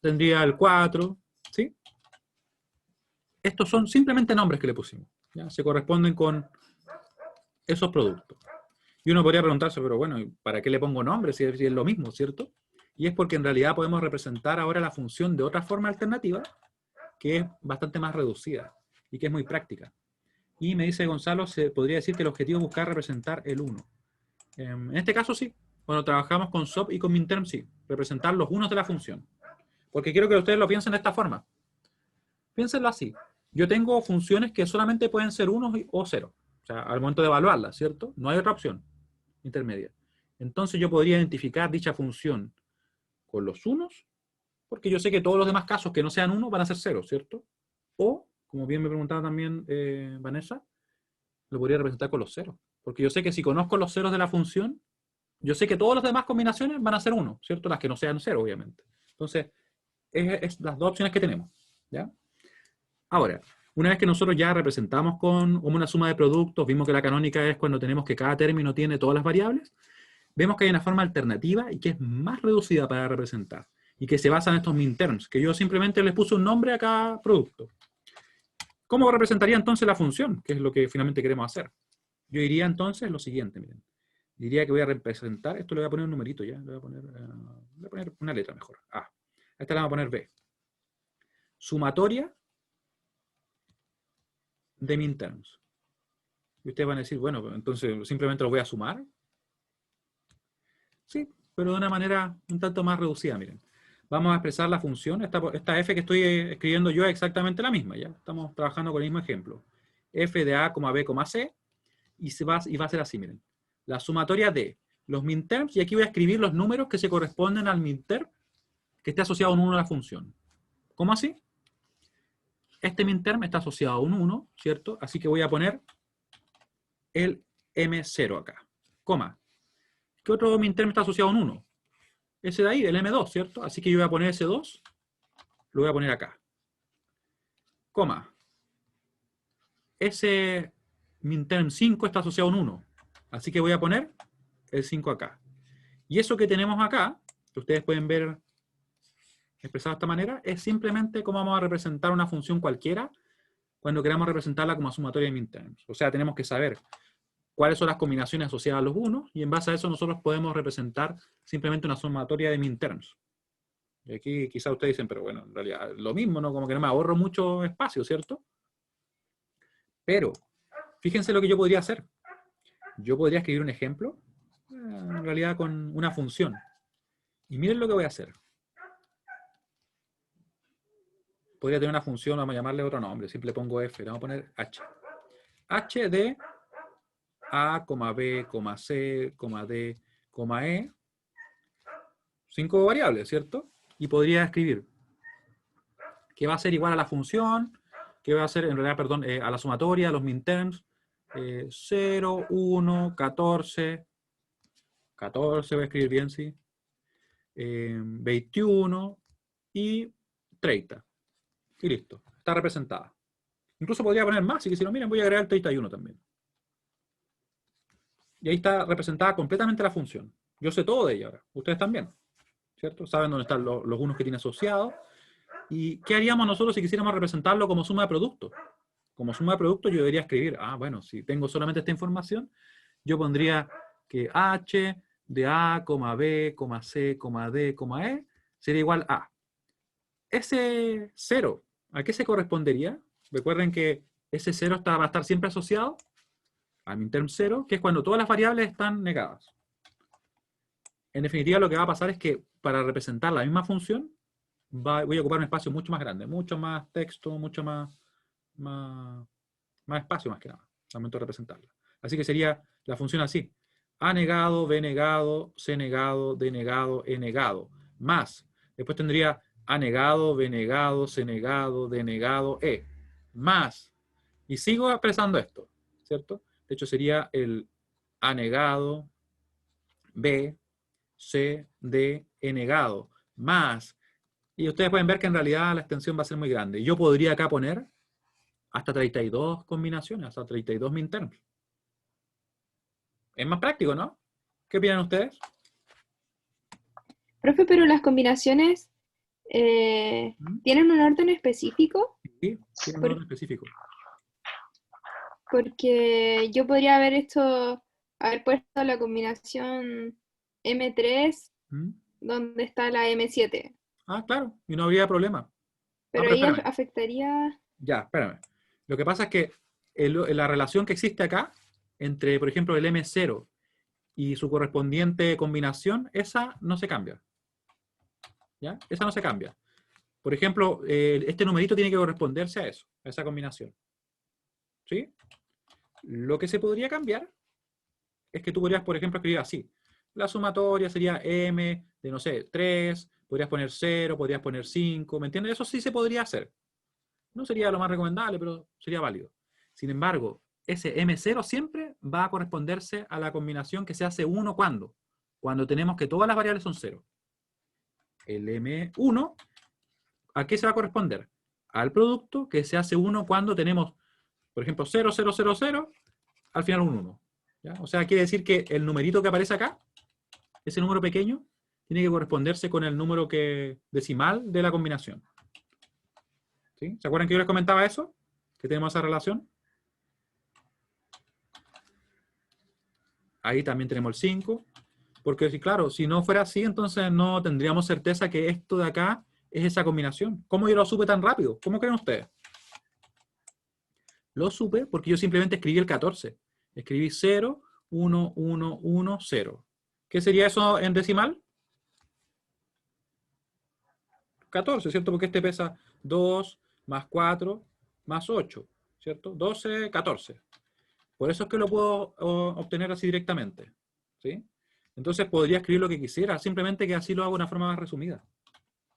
tendría el 4, ¿sí? Estos son simplemente nombres que le pusimos, ¿ya? Se corresponden con esos productos. Y uno podría preguntarse, pero bueno, ¿para qué le pongo nombre si es lo mismo, ¿cierto? Y es porque en realidad podemos representar ahora la función de otra forma alternativa que es bastante más reducida y que es muy práctica. Y me dice Gonzalo, se podría decir que el objetivo es buscar representar el 1. En este caso sí, cuando trabajamos con SOP y con minterm sí, representar los unos de la función. Porque quiero que ustedes lo piensen de esta forma. Piénsenlo así. Yo tengo funciones que solamente pueden ser 1 o 0. O sea, al momento de evaluarlas, ¿cierto? No hay otra opción intermedia. Entonces yo podría identificar dicha función con los unos, porque yo sé que todos los demás casos que no sean 1 van a ser 0, ¿cierto? O, como bien me preguntaba también Vanessa, lo podría representar con los 0. Porque yo sé que si conozco los ceros de la función, yo sé que todas las demás combinaciones van a ser 1, ¿cierto? Las que no sean 0, obviamente. Entonces, es las dos opciones que tenemos. ¿Ya? Ahora, una vez que nosotros ya representamos con una suma de productos, vimos que la canónica es cuando tenemos que cada término tiene todas las variables, vemos que hay una forma alternativa y que es más reducida para representar, y que se basa en estos minterms, que yo simplemente les puse un nombre a cada producto. ¿Cómo representaría entonces la función? Que es lo que finalmente queremos hacer. Yo diría entonces lo siguiente, miren. Diría que voy a representar, esto le voy a poner un numerito ya, le voy a poner una letra mejor, A. A esta le vamos a poner B. Sumatoria de minterms. Y ustedes van a decir, bueno, entonces simplemente lo voy a sumar. Sí, pero de una manera un tanto más reducida, miren. Vamos a expresar la función, esta f que estoy escribiendo yo es exactamente la misma, ya. Estamos trabajando con el mismo ejemplo. F de A, B, C, y va a ser así, miren. La sumatoria de los minterms, y aquí voy a escribir los números que se corresponden al minterm que esté asociado a un 1 a la función. ¿Cómo así? Este minterm está asociado a un 1, ¿cierto? Así que voy a poner el M0 acá, coma. ¿Qué otro minterm está asociado a un 1? Ese de ahí, el M2, ¿cierto? Así que yo voy a poner ese 2, lo voy a poner acá. Coma. Ese minterm 5 está asociado a un 1, así que voy a poner el 5 acá. Y eso que tenemos acá, que ustedes pueden ver expresado de esta manera, es simplemente cómo vamos a representar una función cualquiera cuando queramos representarla como sumatoria de minterms. O sea, tenemos que saber cuáles son las combinaciones asociadas a los 1, y en base a eso nosotros podemos representar simplemente una sumatoria de minterms. Y aquí quizás ustedes dicen, pero bueno, en realidad lo mismo, ¿no? Como que no me ahorro mucho espacio, ¿cierto? Pero, fíjense lo que yo podría hacer. Yo podría escribir un ejemplo, en realidad con una función. Y miren lo que voy a hacer. Podría tener una función, vamos a llamarle otro nombre, simple pongo f, le vamos a poner h. h de A, B, C, D, E. 5 variables, ¿cierto? Y podría escribir que va a ser igual a la función, que va a ser, en realidad, perdón, a la sumatoria, a los minterms, 0, 1, 14, 14 voy a escribir bien, sí, 21 y 30. Y listo, está representada. Incluso podría poner más, si quisieran, miren, voy a agregar el 31 también. Y ahí está representada completamente la función. Yo sé todo de ella ahora, ustedes también, ¿cierto? Saben dónde están los unos que tiene asociados. ¿Y qué haríamos nosotros si quisiéramos representarlo como suma de productos? Como suma de productos yo debería escribir, bueno, si tengo solamente esta información, yo pondría que h de A, B, C, D, E sería igual a ese 0. ¿A qué se correspondería? Recuerden que ese 0 va a estar siempre asociado a minterm 0, que es cuando todas las variables están negadas. En definitiva, lo que va a pasar es que para representar la misma función, voy a ocupar un espacio mucho más grande, mucho más texto, mucho más espacio más que nada, al momento de representarla. Así que sería la función así. A negado, B negado, C negado, D negado, E negado. Más. Después tendría A negado, B negado, C negado, D negado, E. Más. Y sigo expresando esto, ¿cierto? De hecho sería el A negado, B, C, D, E negado. Más. Y ustedes pueden ver que en realidad la extensión va a ser muy grande. Yo podría acá poner hasta 32 combinaciones, hasta 32 minterms. Es más práctico, ¿no? ¿Qué opinan ustedes? Profe, pero las combinaciones ¿tienen un orden específico? Sí, tiene un orden específico. Porque yo podría haber puesto la combinación M3 donde está la M7. Claro, y no habría problema. Pero ahí afectaría... Ya, espérame. Lo que pasa es que la relación que existe acá, entre, por ejemplo, el M0 y su correspondiente combinación, esa no se cambia. ¿Ya? Esa no se cambia. Por ejemplo, este numerito tiene que corresponderse a eso, a esa combinación. ¿Sí? Lo que se podría cambiar es que tú podrías, por ejemplo, escribir así. La sumatoria sería M de, no sé, 3, podrías poner 0, podrías poner 5, ¿me entiendes? Eso sí se podría hacer. No sería lo más recomendable, pero sería válido. Sin embargo, ese M0 siempre va a corresponderse a la combinación que se hace 1 ¿cuándo? Cuando tenemos que todas las variables son 0. El M1, ¿a qué se va a corresponder? al producto, que se hace 1 cuando tenemos, por ejemplo, 0, 0, 0, 0, al final un 1. ¿Ya? O sea, quiere decir que el numerito que aparece acá, ese número pequeño, tiene que corresponderse con el número decimal de la combinación. ¿Sí? ¿Se acuerdan que yo les comentaba eso? Que tenemos esa relación. Ahí también tenemos el 5. Porque, claro, si no fuera así, entonces no tendríamos certeza que esto de acá es esa combinación. ¿Cómo yo lo supe tan rápido? ¿Cómo creen ustedes? Lo supe porque yo simplemente escribí el 14. Escribí 0, 1, 1, 1, 0. ¿Qué sería eso en decimal? 14, ¿cierto? Porque este pesa 2 más 4 más 8, ¿cierto? 12, 14. Por eso es que lo puedo obtener así directamente, ¿sí? Entonces podría escribir lo que quisiera, simplemente que así lo hago de una forma más resumida.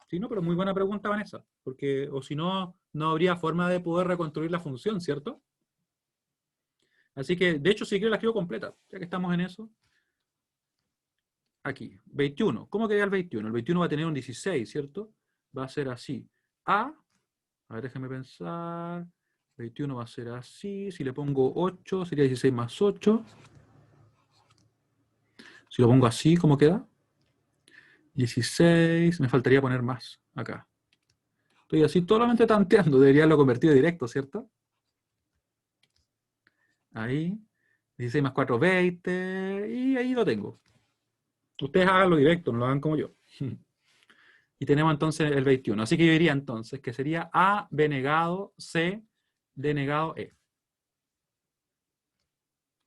¿Sí? No, pero muy buena pregunta, Vanessa, porque o si no, no habría forma de poder reconstruir la función, ¿cierto? Así que, de hecho, si quiero la escribo completa, ya que estamos en eso. Aquí, 21. ¿Cómo queda el 21? El 21 va a tener un 16, ¿cierto? Va a ser así. A ver, déjame pensar. 21 va a ser así. Si le pongo 8, sería 16 más 8. Si lo pongo así, ¿cómo queda? 16. Me faltaría poner más acá. Estoy así solamente tanteando. Debería haberlo convertido directo, ¿cierto? Ahí. 16 más 4, 20. Y ahí lo tengo. Ustedes háganlo directo, no lo hagan como yo. Y tenemos entonces el 21. Así que yo diría entonces que sería A, B negado, C, D negado, E.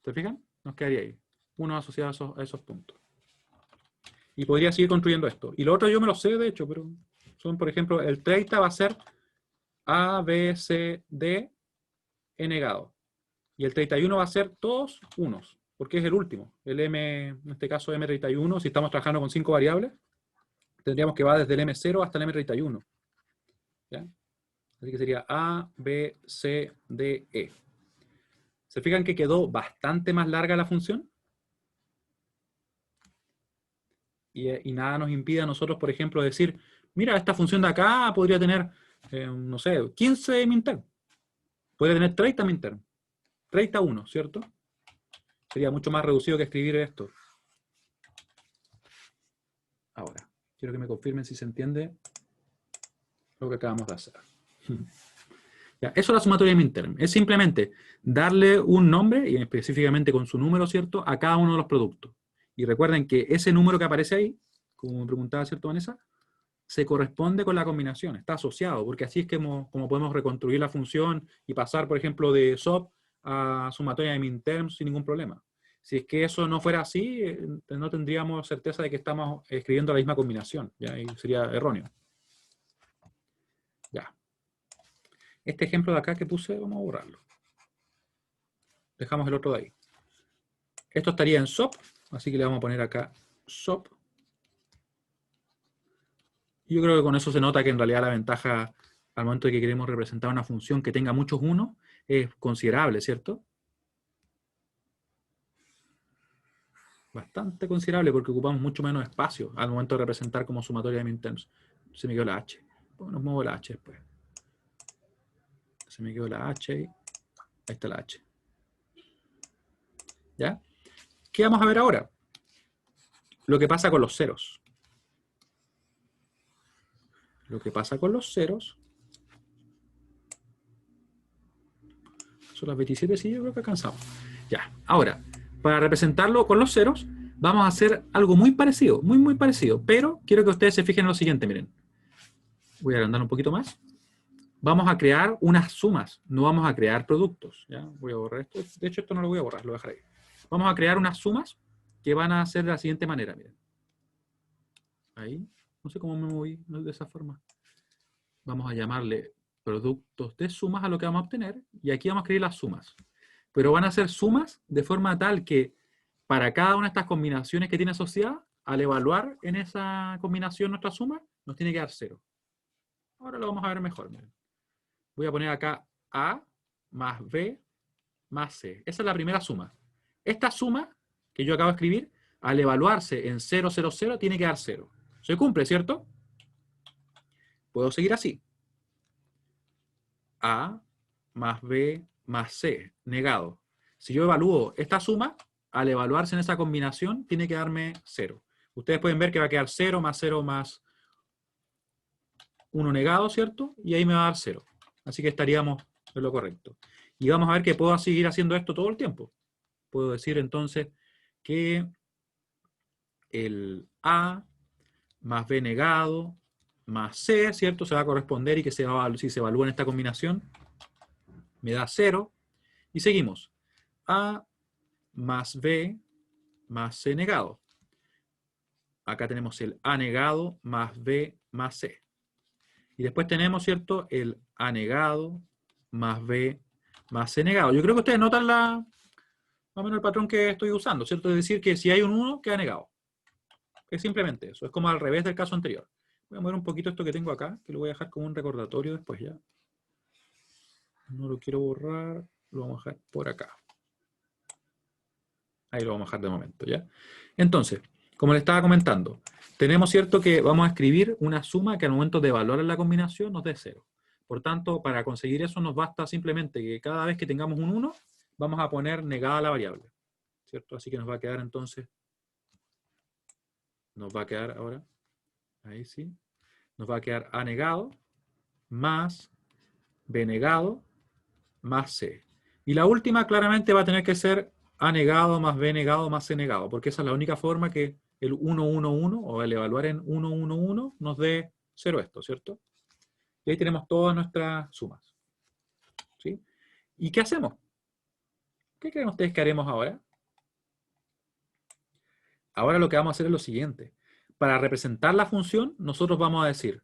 ¿Se fijan? Nos quedaría ahí. Uno asociado a esos puntos. Y podría seguir construyendo esto. Y lo otro yo me lo sé, de hecho, pero son, por ejemplo, el 30 va a ser A, B, C, D, E negado. Y el 31 va a ser todos unos, porque es el último. El M, en este caso M31, si estamos trabajando con 5 variables, tendríamos que va desde el M0 hasta el M31. ¿Ya? Así que sería A, B, C, D, E. ¿Se fijan que quedó bastante más larga la función? Y nada nos impide a nosotros, por ejemplo, decir, mira, esta función de acá podría tener, no sé, 15 minterm. Podría tener 30 minterm. 31, ¿cierto? Sería mucho más reducido que escribir esto. Ahora, quiero que me confirmen si se entiende lo que acabamos de hacer. Ya, eso es la sumatoria de minterm. Es simplemente darle un nombre, y específicamente con su número, ¿cierto?, a cada uno de los productos. Y recuerden que ese número que aparece ahí, como me preguntaba, ¿cierto, Vanessa? Se corresponde con la combinación, está asociado, porque así es como podemos reconstruir la función y pasar, por ejemplo, de SOP a sumatoria de minterm sin ningún problema. Si es que eso no fuera así, no tendríamos certeza de que estamos escribiendo la misma combinación, ¿ya? Y sería erróneo. Ya. Este ejemplo de acá que puse, vamos a borrarlo. Dejamos el otro de ahí. Esto estaría en SOP, así que le vamos a poner acá SOP. Yo creo que con eso se nota que en realidad la ventaja al momento de que queremos representar una función que tenga muchos unos es considerable, ¿cierto? Bastante considerable porque ocupamos mucho menos espacio al momento de representar como sumatoria de minterms. Se me quedó la H. Bueno, muevo la H después. Se me quedó la H ahí. Ahí está la H. ¿Ya? ¿Qué vamos a ver ahora? Lo que pasa con los ceros. Lo que pasa con los ceros. Son las 27, sí, yo creo que alcanzamos. Ya, ahora, para representarlo con los ceros, vamos a hacer algo muy parecido, muy parecido, pero quiero que ustedes se fijen en lo siguiente, miren. Voy a agrandar un poquito más. Vamos a crear unas sumas, no vamos a crear productos. ¿Ya? Voy a borrar esto. De hecho, esto no lo voy a borrar, lo voy a dejar ahí. Vamos a crear unas sumas que van a ser de la siguiente manera, miren. Ahí, no sé cómo me moví de esa forma. Vamos a llamarle productos de sumas a lo que vamos a obtener, y aquí vamos a escribir las sumas. Pero van a ser sumas de forma tal que para cada una de estas combinaciones que tiene asociada, al evaluar en esa combinación nuestra suma, nos tiene que dar 0. Ahora lo vamos a ver mejor. Miren. Voy a poner acá A más B más C. Esa es la primera suma. Esta suma que yo acabo de escribir, al evaluarse en 0, 0, 0, tiene que dar 0. Se cumple, ¿cierto? Puedo seguir así. A más B más C, negado. Si yo evalúo esta suma, al evaluarse en esa combinación, tiene que darme 0. Ustedes pueden ver que va a quedar 0 más 1 negado, ¿cierto? Y ahí me va a dar 0. Así que estaríamos en lo correcto. Y vamos a ver que puedo seguir haciendo esto todo el tiempo. Puedo decir entonces que el A más B negado más C, ¿cierto? Se va a corresponder y que si se evalúa en esta combinación, me da 0. Y seguimos. A más B más C negado. Acá tenemos el A negado más B más C. Y después tenemos, ¿cierto? El A negado más B más C negado. Yo creo que ustedes notan más o menos el patrón que estoy usando, ¿cierto? Es decir, que si hay un 1, queda negado. Es simplemente eso. Es como al revés del caso anterior. Voy a mover un poquito esto que tengo acá, que lo voy a dejar como un recordatorio después ya. No lo quiero borrar, lo vamos a dejar por acá. Ahí lo vamos a dejar de momento, ¿ya? Entonces, como les estaba comentando, tenemos, ¿cierto?, que vamos a escribir una suma que al momento de evaluar la combinación nos dé 0. Por tanto, para conseguir eso nos basta simplemente que cada vez que tengamos un 1, vamos a poner negada la variable, ¿cierto? Así que nos va a quedar entonces, nos va a quedar ahora, ahí sí, nos va a quedar A negado más B negado más C. Y la última claramente va a tener que ser A negado más B negado más C negado, porque esa es la única forma que el 1, 1, 1, o el evaluar en 1, 1, 1, nos dé 0 esto, ¿cierto? Y ahí tenemos todas nuestras sumas. ¿Sí? ¿Y qué hacemos? ¿Qué creen ustedes que haremos ahora? Ahora lo que vamos a hacer es lo siguiente. Para representar la función, nosotros vamos a decir,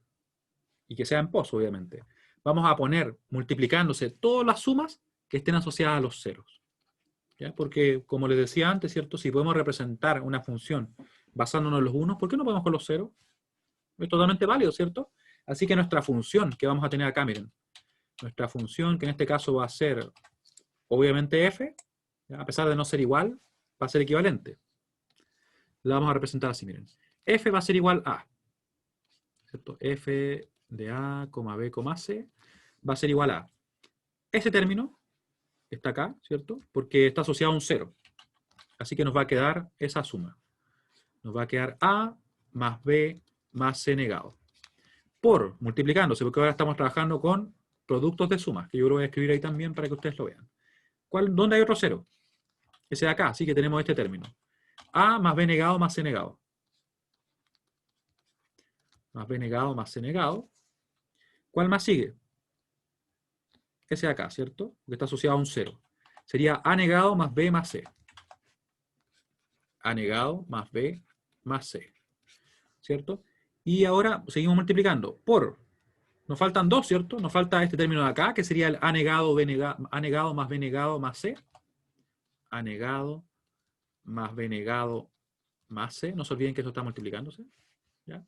y que sea en pos, obviamente, vamos a poner multiplicándose todas las sumas que estén asociadas a los ceros. ¿Ya? Porque, como les decía antes, ¿cierto? Si podemos representar una función basándonos en los unos, ¿por qué no podemos con los ceros? Es totalmente válido, ¿cierto? Así que nuestra función que vamos a tener acá, miren, nuestra función que en este caso va a ser, obviamente f, ¿ya? A pesar de no ser igual, va a ser equivalente. La vamos a representar así, miren. F va a ser igual a, ¿cierto? F de A, B, C, va a ser igual a ese término, está acá, ¿cierto? Porque está asociado a un 0. Así que nos va a quedar esa suma. Nos va a quedar A más B más C negado. Por multiplicándose, porque ahora estamos trabajando con productos de sumas, que yo lo voy a escribir ahí también para que ustedes lo vean. ¿Dónde hay otro 0? Ese de acá, así que tenemos este término. A más B negado más C negado. Más B negado más C negado. ¿Cuál más sigue? Ese de acá, ¿cierto? Porque está asociado a un 0. Sería A negado más B más C. A negado más B más C. ¿Cierto? Y ahora seguimos multiplicando por, nos faltan 2, ¿cierto? Nos falta este término de acá, que sería el A negado, A negado más B negado más C. A negado más B negado más C. No se olviden que eso está multiplicándose. ¿Ya?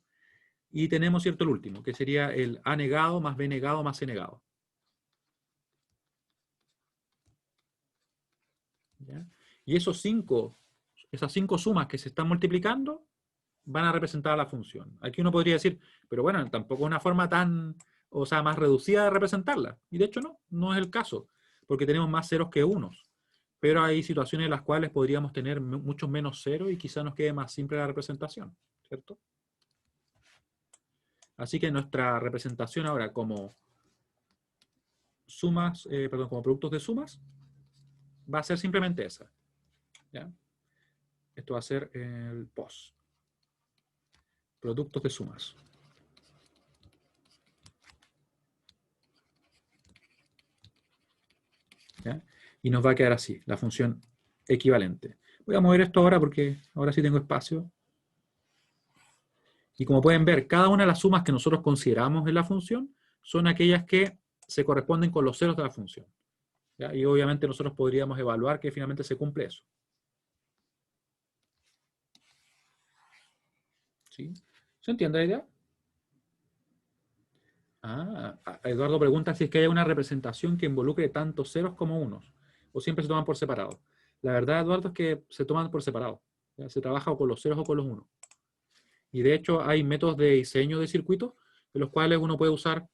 Y tenemos, ¿cierto?, el último, que sería el A negado más B negado más C negado. ¿Ya? Y esas 5 sumas que se están multiplicando van a representar a la función. Aquí uno podría decir, pero bueno, tampoco es una forma tan, o sea, más reducida de representarla. Y de hecho no es el caso, porque tenemos más ceros que unos. Pero hay situaciones en las cuales podríamos tener muchos menos ceros y quizá nos quede más simple la representación, ¿cierto? Así que nuestra representación ahora como sumas, como productos de sumas, va a ser simplemente esa. ¿Ya? Esto va a ser el POS. Productos de sumas. ¿Ya? Y nos va a quedar así, la función equivalente. Voy a mover esto ahora porque ahora sí tengo espacio. Y como pueden ver, cada una de las sumas que nosotros consideramos en la función son aquellas que se corresponden con los ceros de la función. ¿Ya? Y obviamente nosotros podríamos evaluar que finalmente se cumple eso. ¿Sí? ¿Se entiende la idea? Eduardo pregunta si es que hay una representación que involucre tanto ceros como unos, o siempre se toman por separado. La verdad, Eduardo, es que se toman por separado. ¿Ya? Se trabaja o con los ceros o con los unos. Y de hecho hay métodos de diseño de circuitos en los cuales uno puede usar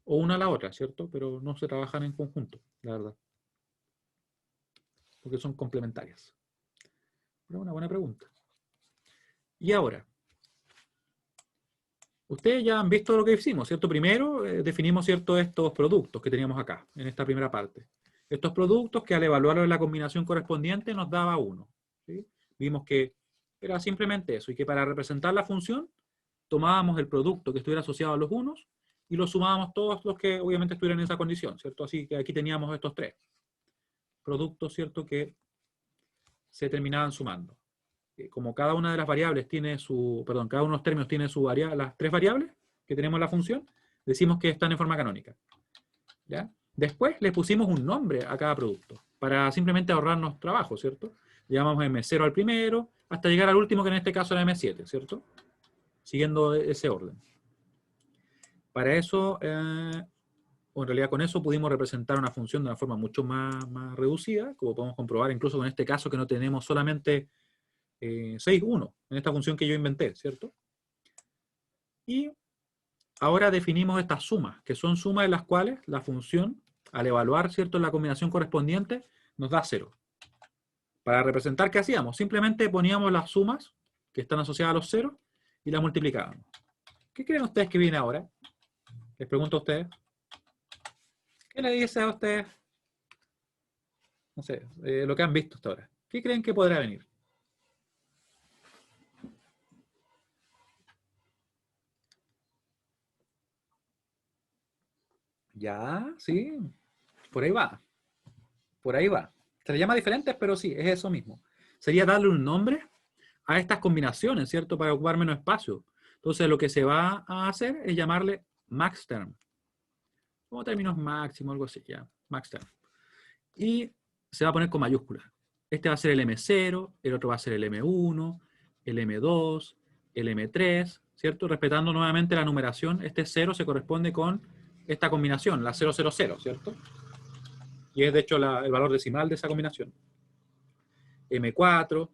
o una a la otra, ¿cierto? Pero no se trabajan en conjunto, la verdad. Porque son complementarias. Pero una buena pregunta. Y ahora, ustedes ya han visto lo que hicimos, ¿cierto? Primero definimos, ¿cierto?, estos productos que teníamos acá, en esta primera parte. Estos productos que al evaluarlo en la combinación correspondiente nos daba 1. ¿Sí? Vimos que era simplemente eso, y que para representar la función tomábamos el producto que estuviera asociado a los unos y los sumábamos todos los que obviamente estuvieran en esa condición, ¿cierto? Así que aquí teníamos estos 3 productos, ¿cierto?, que se terminaban sumando. Como cada una de las variables tiene su, perdón, cada uno de los términos tiene su variable, las 3 variables que tenemos en la función, decimos que están en forma canónica. ¿Ya? Después le pusimos un nombre a cada producto, para simplemente ahorrarnos trabajo, ¿cierto? Llamamos M0 al primero, hasta llegar al último, que en este caso era M7, ¿cierto? Siguiendo ese orden. Para eso, o en realidad con eso pudimos representar una función de una forma mucho más reducida, como podemos comprobar incluso con este caso que no tenemos solamente 6, 1, en esta función que yo inventé, ¿cierto? Y ahora definimos estas sumas, que son sumas en las cuales la función, al evaluar, ¿cierto?, la combinación correspondiente, nos da 0. Para representar, ¿qué hacíamos? Simplemente poníamos las sumas que están asociadas a los ceros y las multiplicábamos. ¿Qué creen ustedes que viene ahora? Les pregunto a ustedes. ¿Qué le dice a ustedes? No sé, lo que han visto hasta ahora. ¿Qué creen que podrá venir? Ya, sí. Por ahí va. Por ahí va. Se le llama diferentes, pero sí, es eso mismo. Sería darle un nombre a estas combinaciones, ¿cierto? Para ocupar menos espacio. Entonces, lo que se va a hacer es llamarle maxterm. Como términos máximos, algo así, ya. Maxterm. Y se va a poner con mayúsculas. Este va a ser el M0, el otro va a ser el M1, el M2, el M3, ¿cierto? Respetando nuevamente la numeración, este 0 se corresponde con esta combinación, la 000, ¿cierto? Y es de hecho el valor decimal de esa combinación. M4,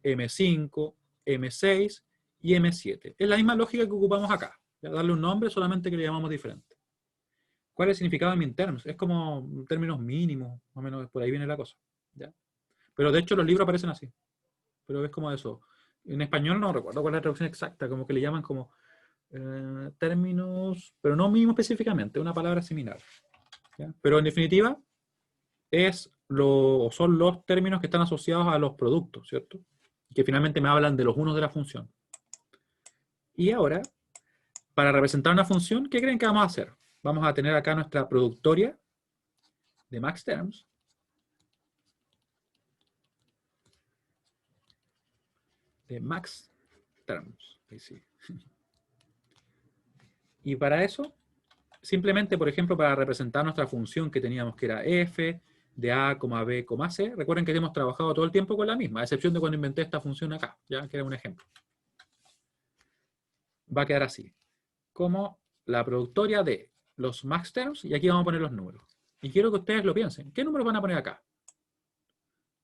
M5, M6 y M7. Es la misma lógica que ocupamos acá. Darle un nombre, solamente que le llamamos diferente. ¿Cuál es el significado de minterms? Es como términos mínimos, más o menos por ahí viene la cosa. ¿Ya? Pero de hecho los libros aparecen así. Pero es como eso. En español no recuerdo cuál es la traducción exacta, como que le llaman como términos, pero no mínimo específicamente, una palabra similar. ¿Ya? Pero en definitiva, son los términos que están asociados a los productos, ¿cierto? Que finalmente me hablan de los unos de la función. Y ahora, para representar una función, ¿qué creen que vamos a hacer? Vamos a tener acá nuestra productoria de maxterms. De maxterms. Ahí sí. Y para eso, simplemente, por ejemplo, para representar nuestra función que teníamos, que era f de a, b, c, recuerden que hemos trabajado todo el tiempo con la misma, a excepción de cuando inventé esta función acá, ya que era un ejemplo. Va a quedar así, como la productoria de los maxterms, y aquí vamos a poner los números. Y quiero que ustedes lo piensen. ¿Qué números van a poner acá?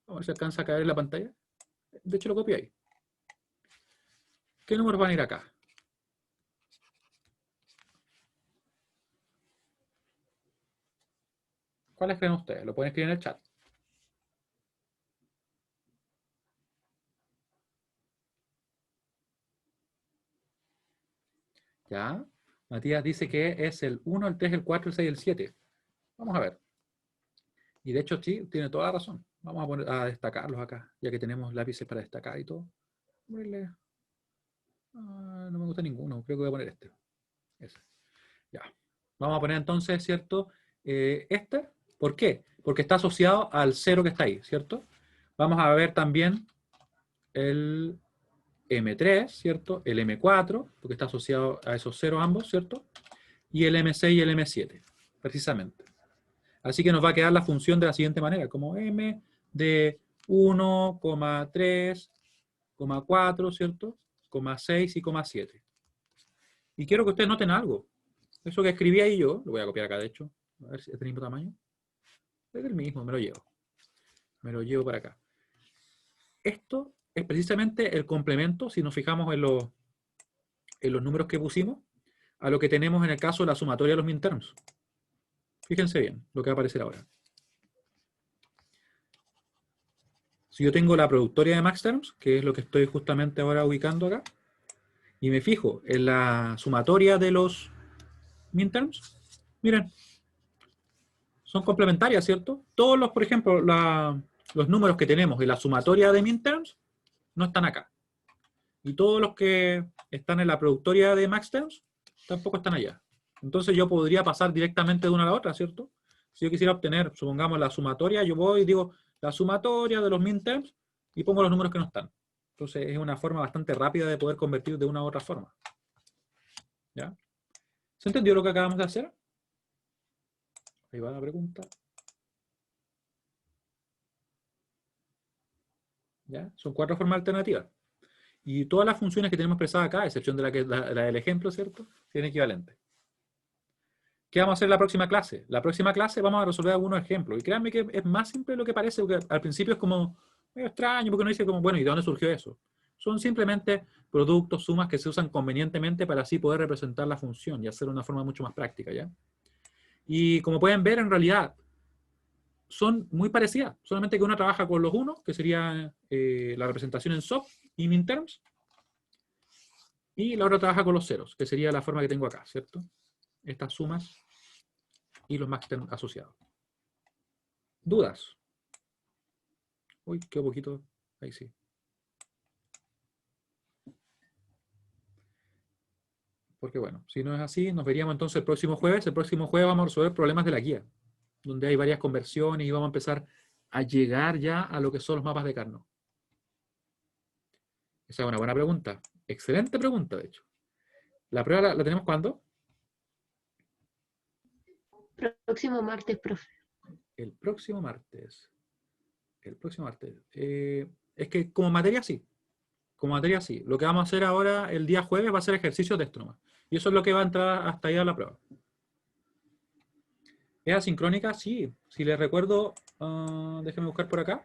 Vamos a ver si alcanza a caer en la pantalla. De hecho, lo copio ahí. ¿Qué números van a ir acá? ¿Cuáles creen ustedes? Lo pueden escribir en el chat. ¿Ya? Matías dice que es el 1, el 3, el 4, el 6 y el 7. Vamos a ver. Y de hecho, sí, tiene toda la razón. Vamos a destacarlos acá, ya que tenemos lápices para destacar y todo. No me gusta ninguno, creo que voy a poner este. Ese. Ya. Vamos a poner entonces, ¿cierto? Este. ¿Por qué? Porque está asociado al 0 que está ahí, ¿cierto? Vamos a ver también el M3, ¿cierto? El M4, porque está asociado a esos 0 ambos, ¿cierto? Y el M6 y el M7, precisamente. Así que nos va a quedar la función de la siguiente manera, como M de 1, 3, 4, ¿cierto? 6 y 7. Y quiero que ustedes noten algo. Eso que escribí ahí yo, lo voy a copiar acá de hecho, a ver si es del mismo tamaño. Es del mismo, me lo llevo. Me lo llevo para acá. Esto es precisamente el complemento, si nos fijamos en los números que pusimos, a lo que tenemos en el caso de la sumatoria de los midterms. Fíjense bien lo que va a aparecer ahora. Si yo tengo la productoria de maxterms, que es lo que estoy justamente ahora ubicando acá, y me fijo en la sumatoria de los midterms, miren, son complementarias, ¿cierto? Todos los, por ejemplo, los números que tenemos en la sumatoria de midterms no están acá. Y todos los que están en la productoria de maxterms tampoco están allá. Entonces yo podría pasar directamente de una a la otra, ¿cierto? Si yo quisiera obtener, supongamos, la sumatoria, yo voy y digo la sumatoria de los midterms y pongo los números que no están. Entonces es una forma bastante rápida de poder convertir de una u otra forma. ¿Ya? ¿Se entendió lo que acabamos de hacer? Ahí va la pregunta. ¿Ya? Son 4 formas alternativas. Y todas las funciones que tenemos expresadas acá, a excepción de la del ejemplo, ¿cierto? Tienen equivalente. ¿Qué vamos a hacer en la próxima clase? La próxima clase vamos a resolver algunos ejemplos. Y créanme que es más simple de lo que parece, porque al principio es como medio extraño, porque uno dice como, bueno, ¿y de dónde surgió eso? Son simplemente productos, sumas que se usan convenientemente para así poder representar la función y hacerlo de una forma mucho más práctica, ¿ya? Y como pueden ver, en realidad, son muy parecidas, solamente que una trabaja con los unos, que sería la representación en SOP y minterms, y la otra trabaja con los ceros, que sería la forma que tengo acá, ¿cierto? Estas sumas y los maxterms asociados. ¿Dudas? Uy, qué poquito. Ahí sí. Porque bueno, si no es así, nos veríamos entonces el próximo jueves. El próximo jueves vamos a resolver problemas de la guía, donde hay varias conversiones y vamos a empezar a llegar ya a lo que son los mapas de Carnot. Esa es una buena pregunta. Excelente pregunta, de hecho. ¿La prueba la tenemos cuándo? Próximo martes, profe. El próximo martes. El próximo martes. Es que como materia sí. Como materia sí. Lo que vamos a hacer ahora el día jueves va a ser ejercicios de esto nomás. Y eso es lo que va a entrar hasta ahí a la prueba. ¿Es asincrónica? Sí. Si les recuerdo, déjenme buscar por acá.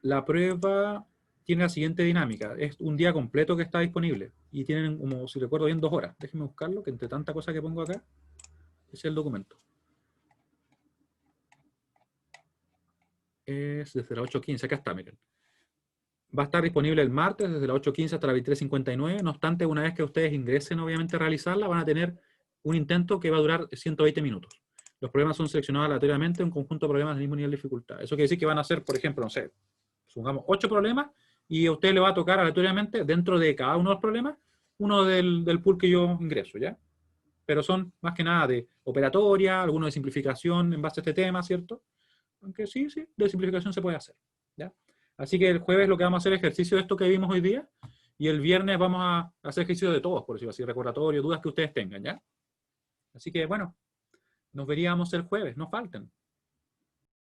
La prueba tiene la siguiente dinámica. Es un día completo que está disponible. Y tienen, como si recuerdo bien, 2 horas. Déjenme buscarlo, que entre tanta cosa que pongo acá, es el documento. Es desde las 8:15. Acá está, miren. Va a estar disponible el martes desde las 8:15 hasta las 23:59. No obstante, una vez que ustedes ingresen, obviamente, a realizarla, van a tener un intento que va a durar 120 minutos. Los problemas son seleccionados aleatoriamente en un conjunto de problemas del mismo nivel de dificultad. Eso quiere decir que van a ser, por ejemplo, no sé, supongamos 8 problemas y a usted le va a tocar aleatoriamente, dentro de cada uno de los problemas, uno del pool que yo ingreso, ¿ya? Pero son más que nada de operatoria, algunos de simplificación en base a este tema, ¿cierto? Aunque sí, de simplificación se puede hacer, ¿ya? Así que el jueves lo que vamos a hacer es ejercicio de esto que vimos hoy día, y el viernes vamos a hacer ejercicio de todos, por decirlo así, recordatorio, dudas que ustedes tengan, ¿ya? Así que, bueno, nos veríamos el jueves, no falten.